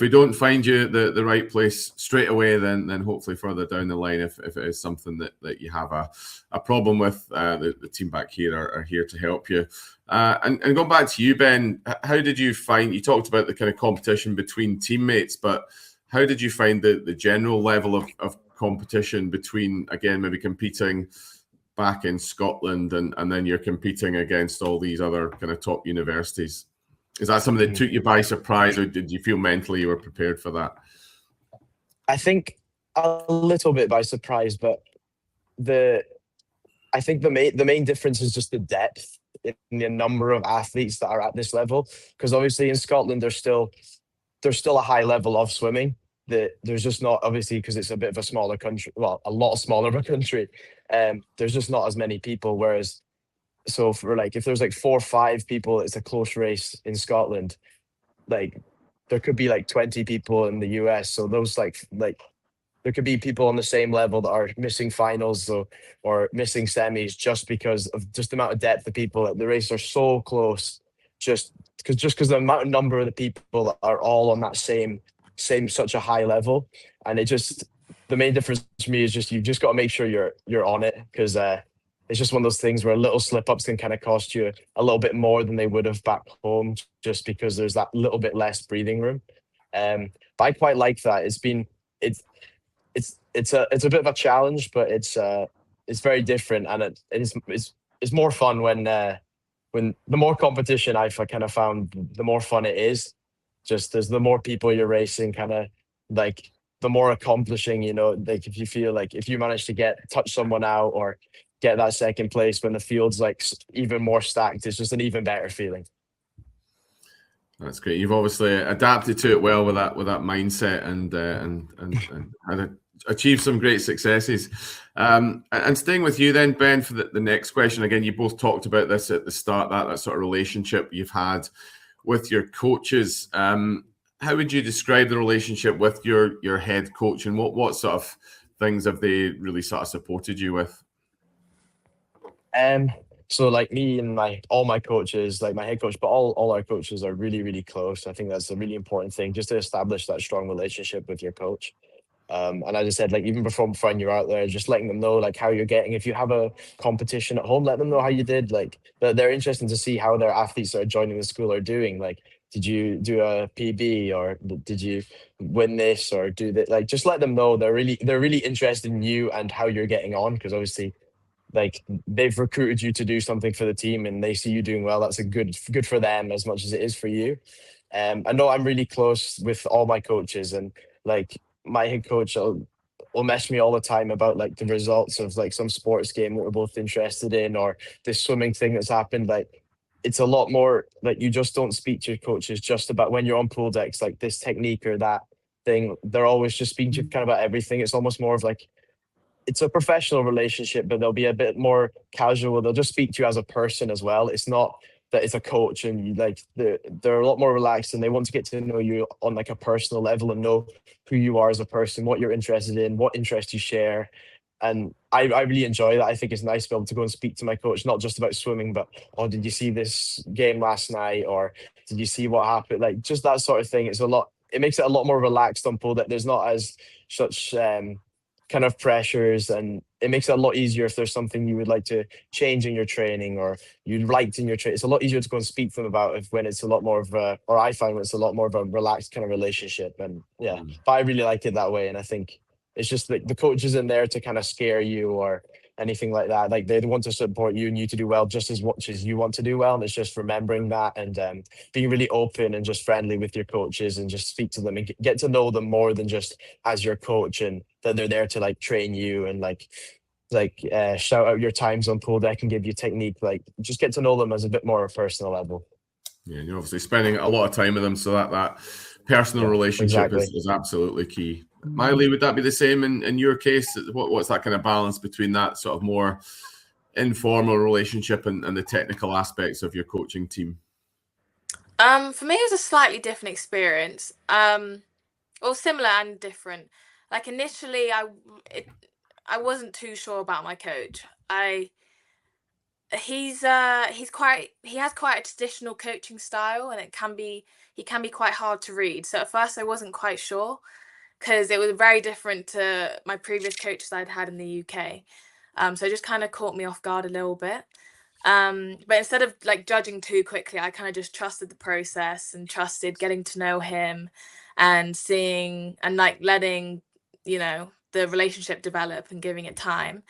we don't find you the right place straight away, then hopefully further down the line, if it is something that you have a problem with, the team back here are here to help you. And going back to you, Ben, how did you find? You talked about the kind of competition between teammates, but how did you find the general level of competition between, again, maybe competing back in Scotland, and then you're competing against all these other kind of top universities. Is that something that took you by surprise, or did you feel mentally you were prepared for that? I think a little bit by surprise, but I think the main difference is just the depth in the number of athletes that are at this level. Because obviously in Scotland, there's still a high level of swimming. There's just not, obviously, because it's a bit of a smaller country, well, a lot smaller of a country. There's just not as many people. Whereas, so for like, if there's like 4 or 5 people, it's a close race in Scotland. Like, there could be like 20 people in the US. So those like there could be people on the same level that are missing finals or missing semis just because of just the amount of depth of people at the race are so close. Just because the amount of number of the people that are all on that same such a high level, and the main difference for me is just you've just got to make sure you're on it, because it's just one of those things where little slip ups can kind of cost you a little bit more than they would have back home, just because there's that little bit less breathing room. But I quite like that. It's a bit of a challenge, but it's very different, and it's more fun when the more competition I've kind of found, the more fun it is. Just as the more people you're racing, kind of like the more accomplishing, like if you feel like if you manage to touch someone out or get that second place when the field's like even more stacked, it's just an even better feeling. That's great. You've obviously adapted to it well with that mindset and achieved some great successes. And staying with you then, Ben, for the next question. Again, you both talked about this at the start, that sort of relationship you've had with your coaches. How would you describe the relationship with your head coach, and what sort of things have they really sort of supported you with? So like me and all my coaches, like my head coach, but all our coaches are really, really close. I think that's a really important thing, just to establish that strong relationship with your coach. And as I said, like even before you're out there, just letting them know like how you're getting. If you have a competition at home, let them know how you did. Like they're interested to see how their athletes that are joining the school are doing. Like, did you do a PB, or did you win this, or do that? Like, just let them know they're really interested in you and how you're getting on, because obviously, like, they've recruited you to do something for the team and they see you doing well. That's a good for them as much as it is for you. I know I'm really close with all my coaches, and like my head coach will mess me all the time about like the results of like some sports game that we're both interested in, or this swimming thing that's happened. Like, it's a lot more like, you just don't speak to your coaches just about when you're on pool decks, like this technique or that thing. They're always just speaking to you kind of about everything. It's almost more of like, it's a professional relationship, but they'll be a bit more casual. They'll just speak to you as a person as well. It's not that it's a coach, and you like they're a lot more relaxed, and they want to get to know you on like a personal level and know who you are as a person, what you're interested in, what interests you share. And I really enjoy that. I think it's nice to be able to go and speak to my coach, not just about swimming, but, oh, did you see this game last night? Or did you see what happened? Like, just that sort of thing. It makes it a lot more relaxed on pool, that there's not as such kind of pressures, and it makes it a lot easier if there's something you would like to change in your training or you liked in your training. It's a lot easier to go and speak to them about when it's a lot more of or I find when it's a lot more of a relaxed kind of relationship. And yeah, but I really like it that way. And I think it's just like the coach isn't there to kind of scare you or anything like that. Like, they want to support you and you to do well just as much as you want to do well. And it's just remembering that and being really open and just friendly with your coaches, and just speak to them and get to know them more than just as your coach, and that they're there to like train you and shout out your times on pool deck and give you technique. Like, just get to know them as a bit more of a personal level. Yeah, you're obviously spending a lot of time with them, so that personal relationship is absolutely key. Mayalee, would that be the same in your case? What's that kind of balance between that sort of more informal relationship and the technical aspects of your coaching team? For me, it was a slightly different experience. Or similar and different. Like, initially, I wasn't too sure about my coach. He has quite a traditional coaching style, and he can be quite hard to read. So at first I wasn't quite sure, because it was very different to my previous coaches I'd had in the UK. So it just kind of caught me off guard a little bit. But instead of like judging too quickly, I kind of just trusted the process and trusted getting to know him and seeing and like letting, the relationship develop and giving it time.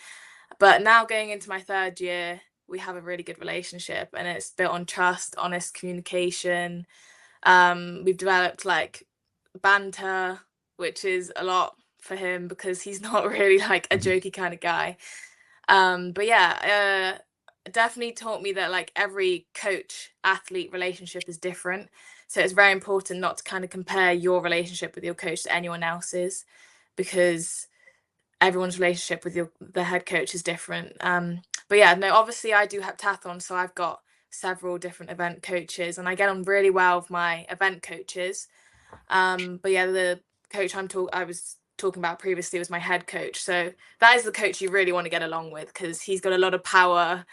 But now going into my third year, we have a really good relationship, and it's built on trust, honest communication. We've developed like banter, which is a lot for him because he's not really like a jokey kind of guy. But yeah, definitely taught me that like every coach athlete relationship is different. So it's very important not to kind of compare your relationship with your coach to anyone else's, because everyone's relationship with the head coach is different. But yeah, no, obviously I do heptathlon, so I've got several different event coaches, and I get on really well with my event coaches. But yeah, the coach I was talking about previously was my head coach. So that is the coach you really want to get along with, because he's got a lot of power,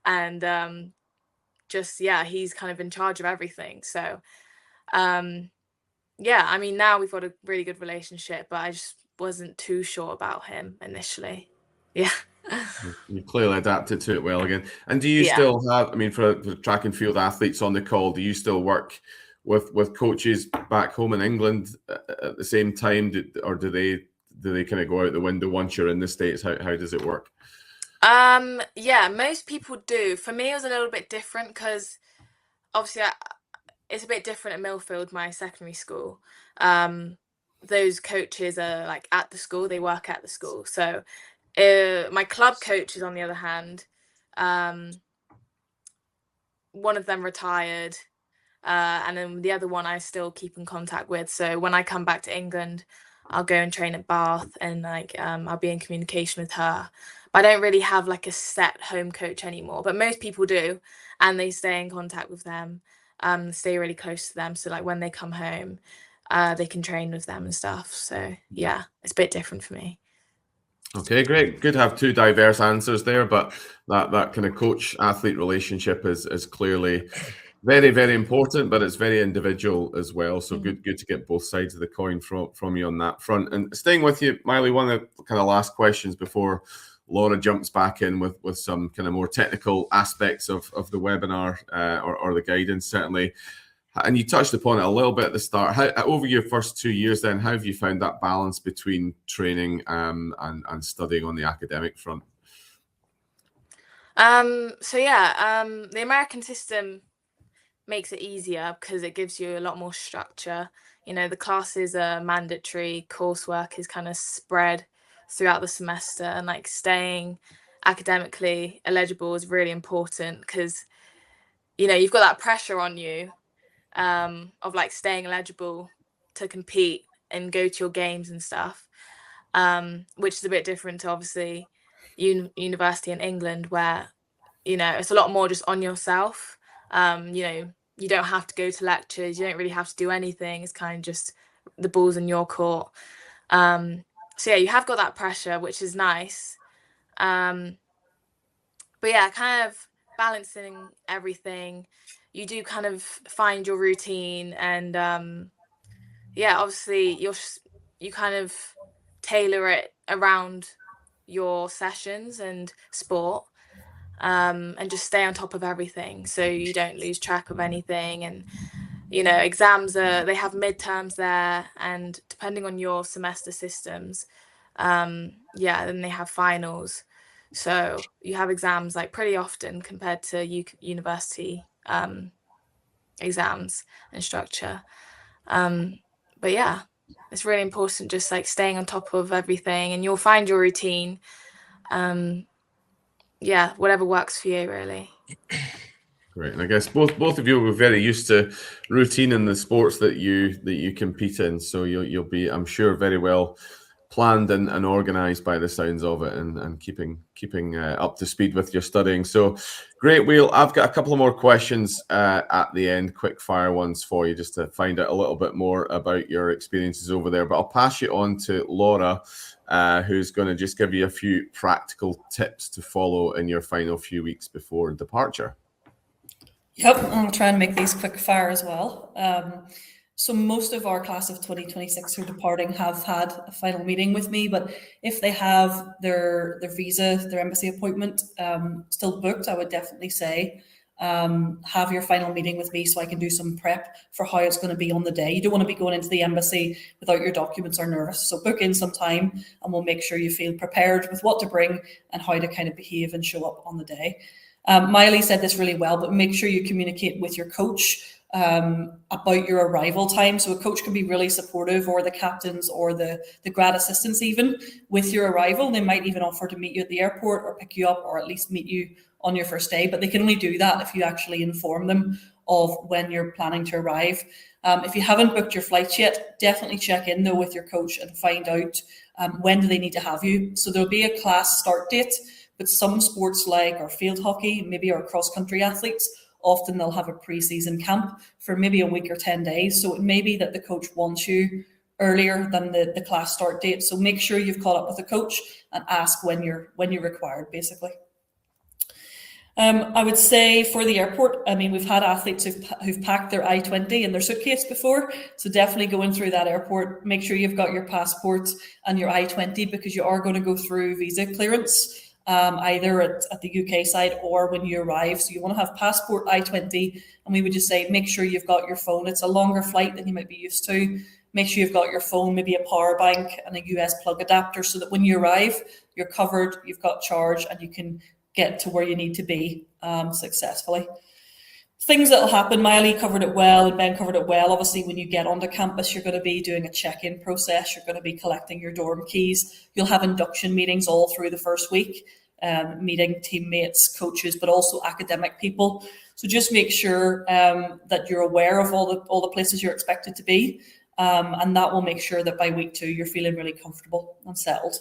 and he's kind of in charge of everything. So yeah, I mean, now we've got a really good relationship, but I just wasn't too sure about him initially. Yeah. You clearly adapted to it well again. And do you still have, I mean, for track and field athletes on the call, do you still work with coaches back home in England at the same time, or do they kind of go out the window once you're in the States? How does it work? Yeah, most people do. For me, it was a little bit different because obviously it's a bit different at Millfield, my secondary school. Those coaches are like at the school, they work at the school. So my club coaches, on the other hand, one of them retired, and then the other one I still keep in contact with. So when I come back to England, I'll go and train at Bath, and like I'll be in communication with her. But I don't really have like a set home coach anymore, but most people do, and they stay in contact with them, stay really close to them. So like when they come home, they can train with them and stuff. So yeah, it's a bit different for me. Okay, great. Good to have two diverse answers there, but that kind of coach-athlete relationship is clearly very, very important, but it's very individual as well. So good to get both sides of the coin from you on that front. And staying with you, Mayalee, one of the kind of last questions before Laura jumps back in with some kind of more technical aspects of the webinar or the guidance, certainly. And you touched upon it a little bit at the start. Over your first 2 years then, how have you found that balance between training and studying on the academic front? The American system makes it easier because it gives you a lot more structure. You know, the classes are mandatory, coursework is kind of spread throughout the semester, and like staying academically eligible is really important because, you know, you've got that pressure on you of like staying eligible to compete and go to your games and stuff, which is a bit different to obviously university in England, where, you know, it's a lot more just on yourself. You know, you don't have to go to lectures, you don't really have to do anything, it's kind of just the ball's in your court. So yeah, you have got that pressure, which is nice. But yeah, kind of balancing everything, you do kind of find your routine, and obviously you kind of tailor it around your sessions and sport, and just stay on top of everything so you don't lose track of anything. And you know, exams they have midterms there, and depending on your semester systems, then they have finals. So you have exams like pretty often compared to university exams and structure. But yeah, it's really important just like staying on top of everything, and you'll find your routine. Whatever works for you, really. Great. And I guess both of you were very used to routine in the sports that you compete in. So you'll be, I'm sure, very well planned and organized by the sounds of it, and keeping up to speed with your studying. So great. I've got a couple of more questions at the end, quick fire ones for you, just to find out a little bit more about your experiences over there. But I'll pass you on to Laura, who's going to just give you a few practical tips to follow in your final few weeks before departure. Yep, I'll try and make these quick fire as well. So most of our class of 2026 who are departing have had a final meeting with me, but if they have their visa, their embassy appointment still booked, I would definitely say have your final meeting with me so I can do some prep for how it's going to be on the day. You don't want to be going into the embassy without your documents or nervous. So book in some time and we'll make sure you feel prepared with what to bring and how to kind of behave and show up on the day. Mayalee said this really well, but make sure you communicate with your coach about your arrival time. So a coach can be really supportive, or the captains or the grad assistants even, with your arrival. They might even offer to meet you at the airport or pick you up, or at least meet you on your first day, but they can only do that if you actually inform them of when you're planning to arrive. If you haven't booked your flights yet, definitely check in though with your coach and find out when do they need to have you. So there'll be a class start date, but some sports like our field hockey, maybe our cross-country athletes, often they'll have a pre-season camp for maybe a week or 10 days. So it may be that the coach wants you earlier than the class start date. So make sure you've caught up with the coach and ask when you're required, basically. I would say for the airport, I mean, we've had athletes who've packed their I-20 in their suitcase before. So definitely going through that airport, make sure you've got your passport and your I-20, because you are going to go through visa clearance. Either at the UK side or when you arrive. So you want to have passport, I-20, and we would just say make sure you've got your phone. It's a longer flight than you might be used to. Make sure you've got your phone, maybe a power bank and a US plug adapter, so that when you arrive, you're covered, you've got charge, and you can get to where you need to be successfully. Things that will happen, Mayalee covered it well and Ben covered it well. Obviously, when you get onto campus, you're going to be doing a check-in process. You're going to be collecting your dorm keys. You'll have induction meetings all through the first week, meeting teammates, coaches, but also academic people. So just make sure that you're aware of all the places you're expected to be, and that will make sure that by week 2 you're feeling really comfortable and settled.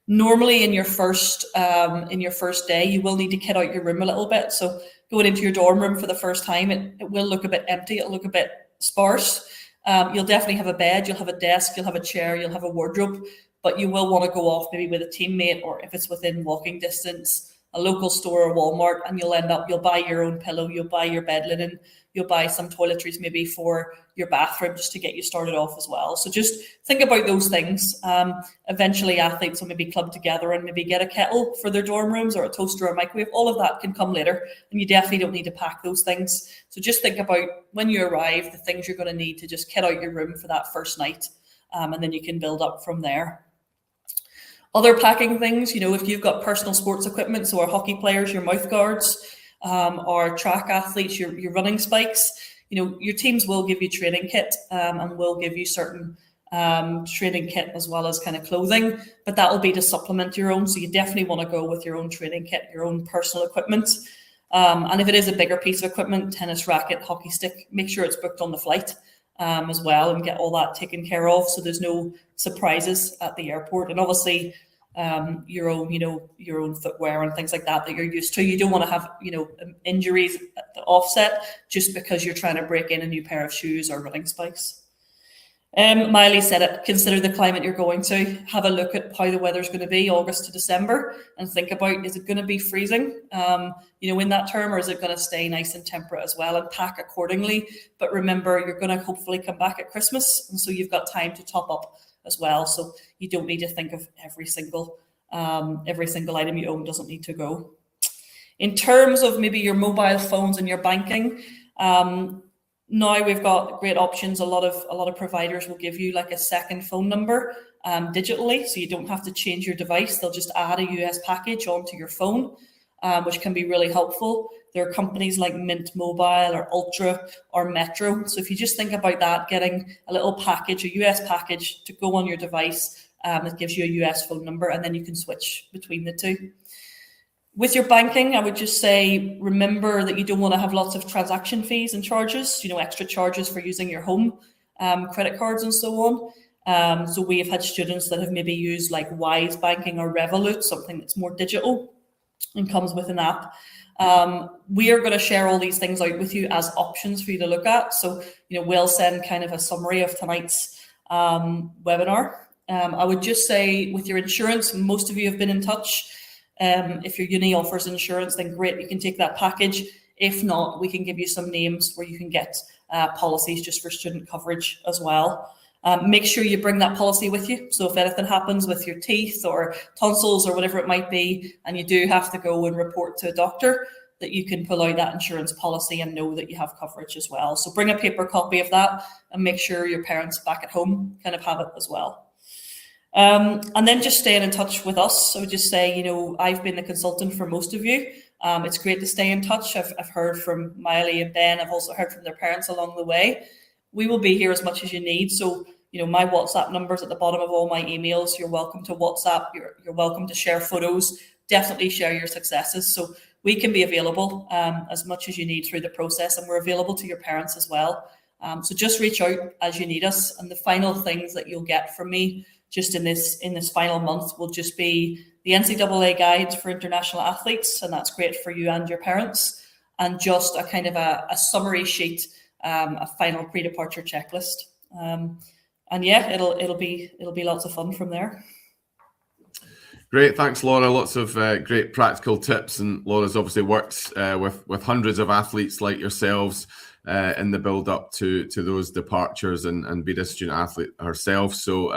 Normally, in your first day, you will need to kit out your room a little bit. So going into your dorm room for the first time, it will look a bit empty. It'll look a bit sparse. You'll definitely have a bed, you'll have a desk, you'll have a chair, you'll have a wardrobe, but you will want to go off maybe with a teammate, or if it's within walking distance, a local store or Walmart, and you'll buy your own pillow, you'll buy your bed linen, you'll buy some toiletries maybe for your bathroom just to get you started off as well. So just think about those things. Eventually athletes will maybe club together and maybe get a kettle for their dorm rooms, or a toaster or a microwave. All of that can come later, and you definitely don't need to pack those things. So just think about when you arrive, the things you're going to need to just kit out your room for that first night, and then you can build up from there. Other packing things, if you've got personal sports equipment, so our hockey players, your mouth guards, our track athletes, your running spikes, your teams will give you training kit, and will give you certain training kit as well as kind of clothing, but that will be to supplement your own. So you definitely want to go with your own training kit, your own personal equipment. And if it is a bigger piece of equipment, tennis racket, hockey stick, make sure it's booked on the flight as well, and get all that taken care of, so there's no surprises at the airport. And obviously your own footwear and things like that you're used to. You don't want to have injuries at the offset just because you're trying to break in a new pair of shoes or running spikes. Mayalee said it, consider the climate you're going to. Have a look at how the weather's going to be August to December, and think about, is it going to be freezing in that term, or is it going to stay nice and temperate as well, and pack accordingly. But remember, you're going to hopefully come back at Christmas, and so you've got time to top up as well. So you don't need to think of every single item you own doesn't need to go. In terms of maybe your mobile phones and your banking, now we've got great options. A lot of providers will give you like a second phone number digitally, so you don't have to change your device. They'll just add a US package onto your phone, which can be really helpful. There are companies like Mint Mobile or Ultra or Metro. So if you just think about that, getting a little package, a US package to go on your device that gives you a US phone number, and then you can switch between the two. With your banking, I would just say, remember that you don't want to have lots of transaction fees and charges, extra charges for using your home credit cards and so on. So we have had students that have maybe used like Wise Banking or Revolut, something that's more digital and comes with an app. We are going to share all these things out with you as options for you to look at. So, we'll send kind of a summary of tonight's webinar. I would just say, with your insurance, most of you have been in touch. If your uni offers insurance, then great, you can take that package. If not, we can give you some names where you can get policies just for student coverage as well. Make sure you bring that policy with you. So if anything happens with your teeth or tonsils or whatever it might be, and you do have to go and report to a doctor, that you can pull out that insurance policy and know that you have coverage as well. So bring a paper copy of that and make sure your parents back at home kind of have it as well. And then just staying in touch with us. I would just say, you know, I've been the consultant for most of you. It's great to stay in touch. I've heard from Mayalee and Ben. I've also heard from their parents along the way. We will be here as much as you need. So, you know, my WhatsApp number's at the bottom of all my emails. You're welcome to WhatsApp. You're welcome to share photos. Definitely share your successes. So we can be available as much as you need through the process, and we're available to your parents as well. So just reach out as you need us. And the final things that you'll get from me just in this final month will just be the NCAA guide for international athletes, and that's great for you and your parents, and just a kind of a summary sheet, a final pre-departure checklist. And yeah, it'll be lots of fun from there. Great, thanks, Laura. Lots of great practical tips, and Laura's obviously worked with hundreds of athletes like yourselves in the build up to those departures, and be a student athlete herself. So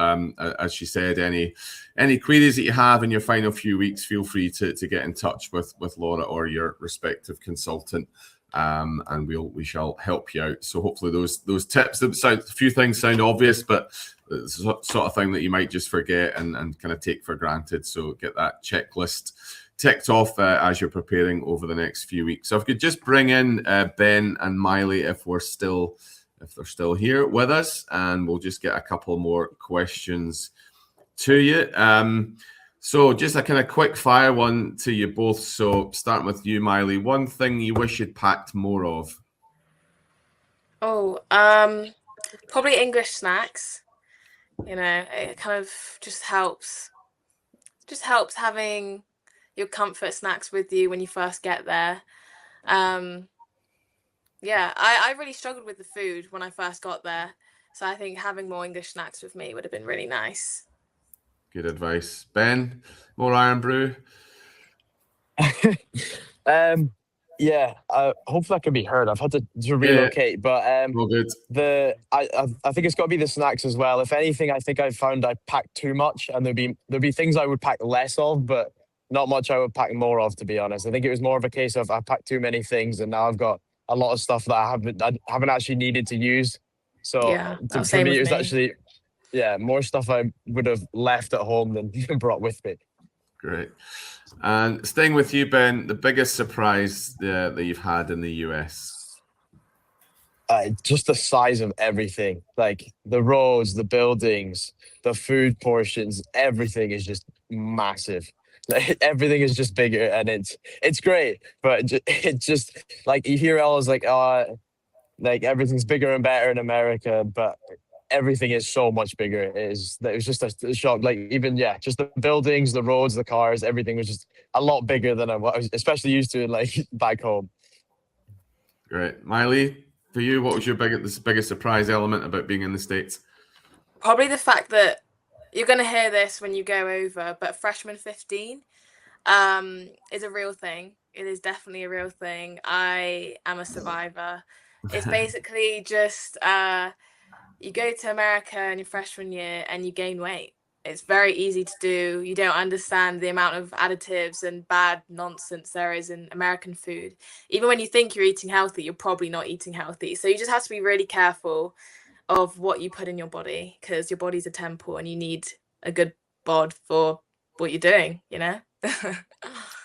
as she said, any queries that you have in your final few weeks, feel free to get in touch with Laura or your respective consultant, and we shall help you out. So hopefully those tips, a few things sound obvious, but it's the sort of thing that you might just forget and kind of take for granted. So get that checklist ticked off as you're preparing over the next few weeks. So if we could just bring in Ben and Mayalee if they're still here with us, and we'll just get a couple more questions to you. So just a kind of quick fire one to you both. So starting with you, Mayalee, one thing you wish you'd packed more of? Probably English snacks. You know, it kind of just helps having your comfort snacks with you when you first get there. I really struggled with the food when I first got there. So I think having more English snacks with me would have been really nice. Good advice. Ben, more Iron Brew? Hopefully I can be heard. I've had to relocate, but all good. I think it's got to be the snacks as well. If anything, I think I found I packed too much, and there'd be things I would pack less of, but not much I would pack more of, to be honest. I think it was more of a case of I packed too many things, and now I've got a lot of stuff that I haven't actually needed to use. So for me, it was actually more stuff I would have left at home than brought with me. Great. And staying with you, Ben, the biggest surprise that you've had in the US? Just the size of everything, like the roads, the buildings, the food portions, everything is just massive. Like, everything is just bigger, and it's great, but it's just like you hear always like everything's bigger and better in America, but everything is so much bigger. It was just a shock. Like even just the buildings, the roads, the cars, everything was just a lot bigger than I was especially used to like back home. Great. Mayalee, for you, what was your biggest surprise element about being in the States? Probably the fact that you're going to hear this when you go over, but freshman 15 is a real thing. It is definitely a real thing. I am a survivor. It's basically just you go to America in your freshman year and you gain weight. It's very easy to do. You don't understand the amount of additives and bad nonsense there is in American food. Even when you think you're eating healthy, you're probably not eating healthy. So you just have to be really careful of what you put in your body, because your body's a temple and you need a good bod for what you're doing, you know?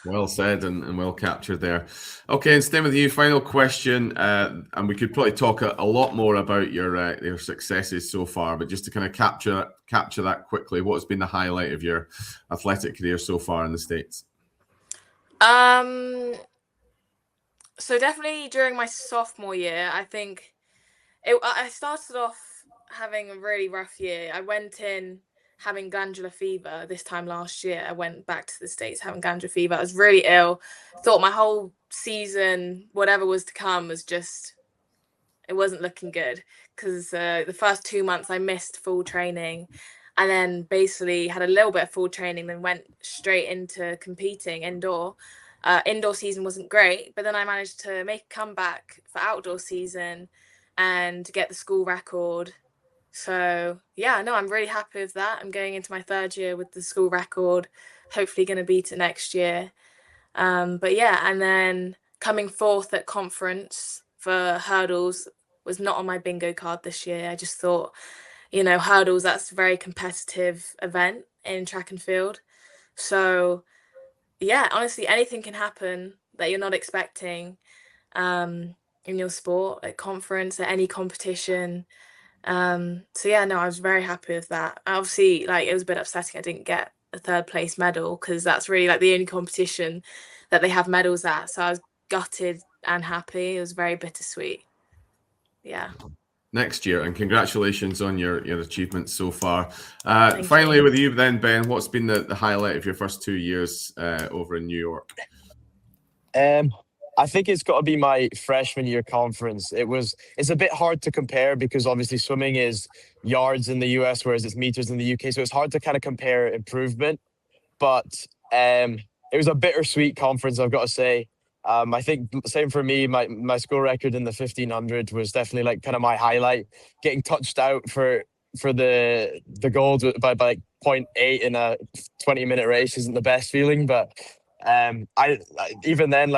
Well said and well captured there. Okay, and staying with you, final question, and we could probably talk a lot more about your successes so far, but just to kind of capture that quickly, what has been the highlight of your athletic career so far in the States? So definitely during my sophomore year, I think I started off having a really rough year. I went in having glandular fever this time last year. I went back to the States having glandular fever. I was really ill. Thought my whole season, whatever was to come, was just, it wasn't looking good, because the first 2 months I missed full training, and then basically had a little bit of full training, then went straight into competing indoor. Indoor season wasn't great, but then I managed to make a comeback for outdoor season and get the school record. So I'm really happy with that. I'm going into my third year with the school record, hopefully going to beat it next year. And then coming fourth at conference for hurdles was not on my bingo card this year. I just thought, hurdles, that's a very competitive event in track and field. So yeah, honestly, anything can happen that you're not expecting in your sport, at conference, at any competition. So yeah, no, I was very happy with that. Obviously, it was a bit upsetting I didn't get a third place medal, because that's really the only competition that they have medals at. So I was gutted and happy. It was very bittersweet. Yeah. Next year, and congratulations on your achievements so far. Finally, with you then, Ben, what's been the highlight of your first 2 years over in New York? I think it's got to be my freshman year conference. It's a bit hard to compare because obviously swimming is yards in the US, whereas it's meters in the UK. So it's hard to kind of compare improvement. But it was a bittersweet conference, I've got to say. I think same for me. My school record in the 1500 was definitely kind of my highlight. Getting touched out for the gold by 0.8 in a 20-minute race isn't the best feeling, but I even then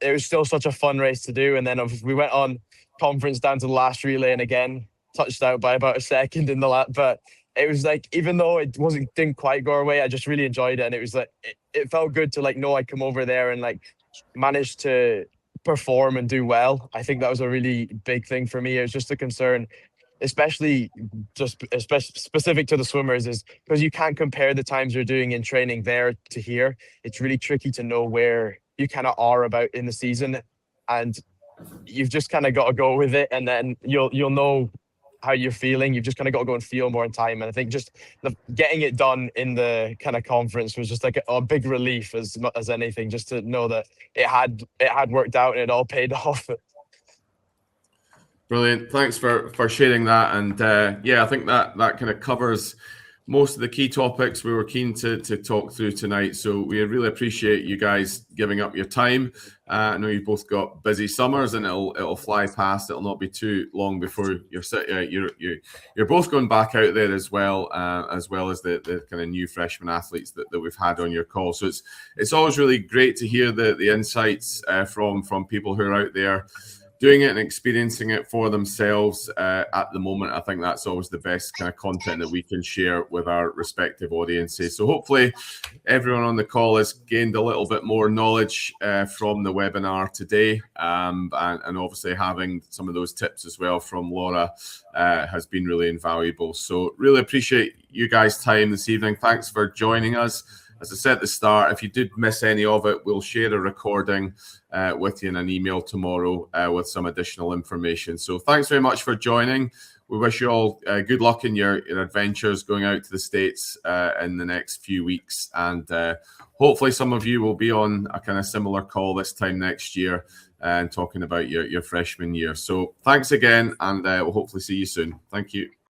it was still such a fun race to do. And then we went on conference down to the last relay, and again touched out by about a second in the lap. But it was even though it didn't quite go our way, I just really enjoyed it, and it was it felt good to know I'd come over there and manage to perform and do well. I think that was a really big thing for me. It was just a concern, especially specific to the swimmers, is because you can't compare the times you're doing in training there to here. It's really tricky to know where you kind of are about in the season, and you've just kind of got to go with it, and then you'll know how you're feeling. You've just kind of got to go and feel more in time. And I think just getting it done in the kind of conference was just a big relief as anything, just to know that it had worked out and it all paid off. Brilliant. Thanks for sharing that. And I think that kind of covers most of the key topics we were keen to talk through tonight. So we really appreciate you guys giving up your time. I know you've both got busy summers, and it'll fly past. It'll not be too long before you're both going back out there as well as the kind of new freshman athletes that we've had on your call. So it's always really great to hear the insights from people who are out there doing it and experiencing it for themselves at the moment. I think that's always the best kind of content that we can share with our respective audiences. So hopefully everyone on the call has gained a little bit more knowledge from the webinar today. And obviously having some of those tips as well from Laura has been really invaluable. So really appreciate you guys' time this evening. Thanks for joining us. As I said at the start, if you did miss any of it, we'll share a recording with you in an email tomorrow with some additional information. So thanks very much for joining. We wish you all good luck in your adventures going out to the States in the next few weeks. And hopefully some of you will be on a kind of similar call this time next year and talking about your freshman year. So thanks again, and we'll hopefully see you soon. Thank you.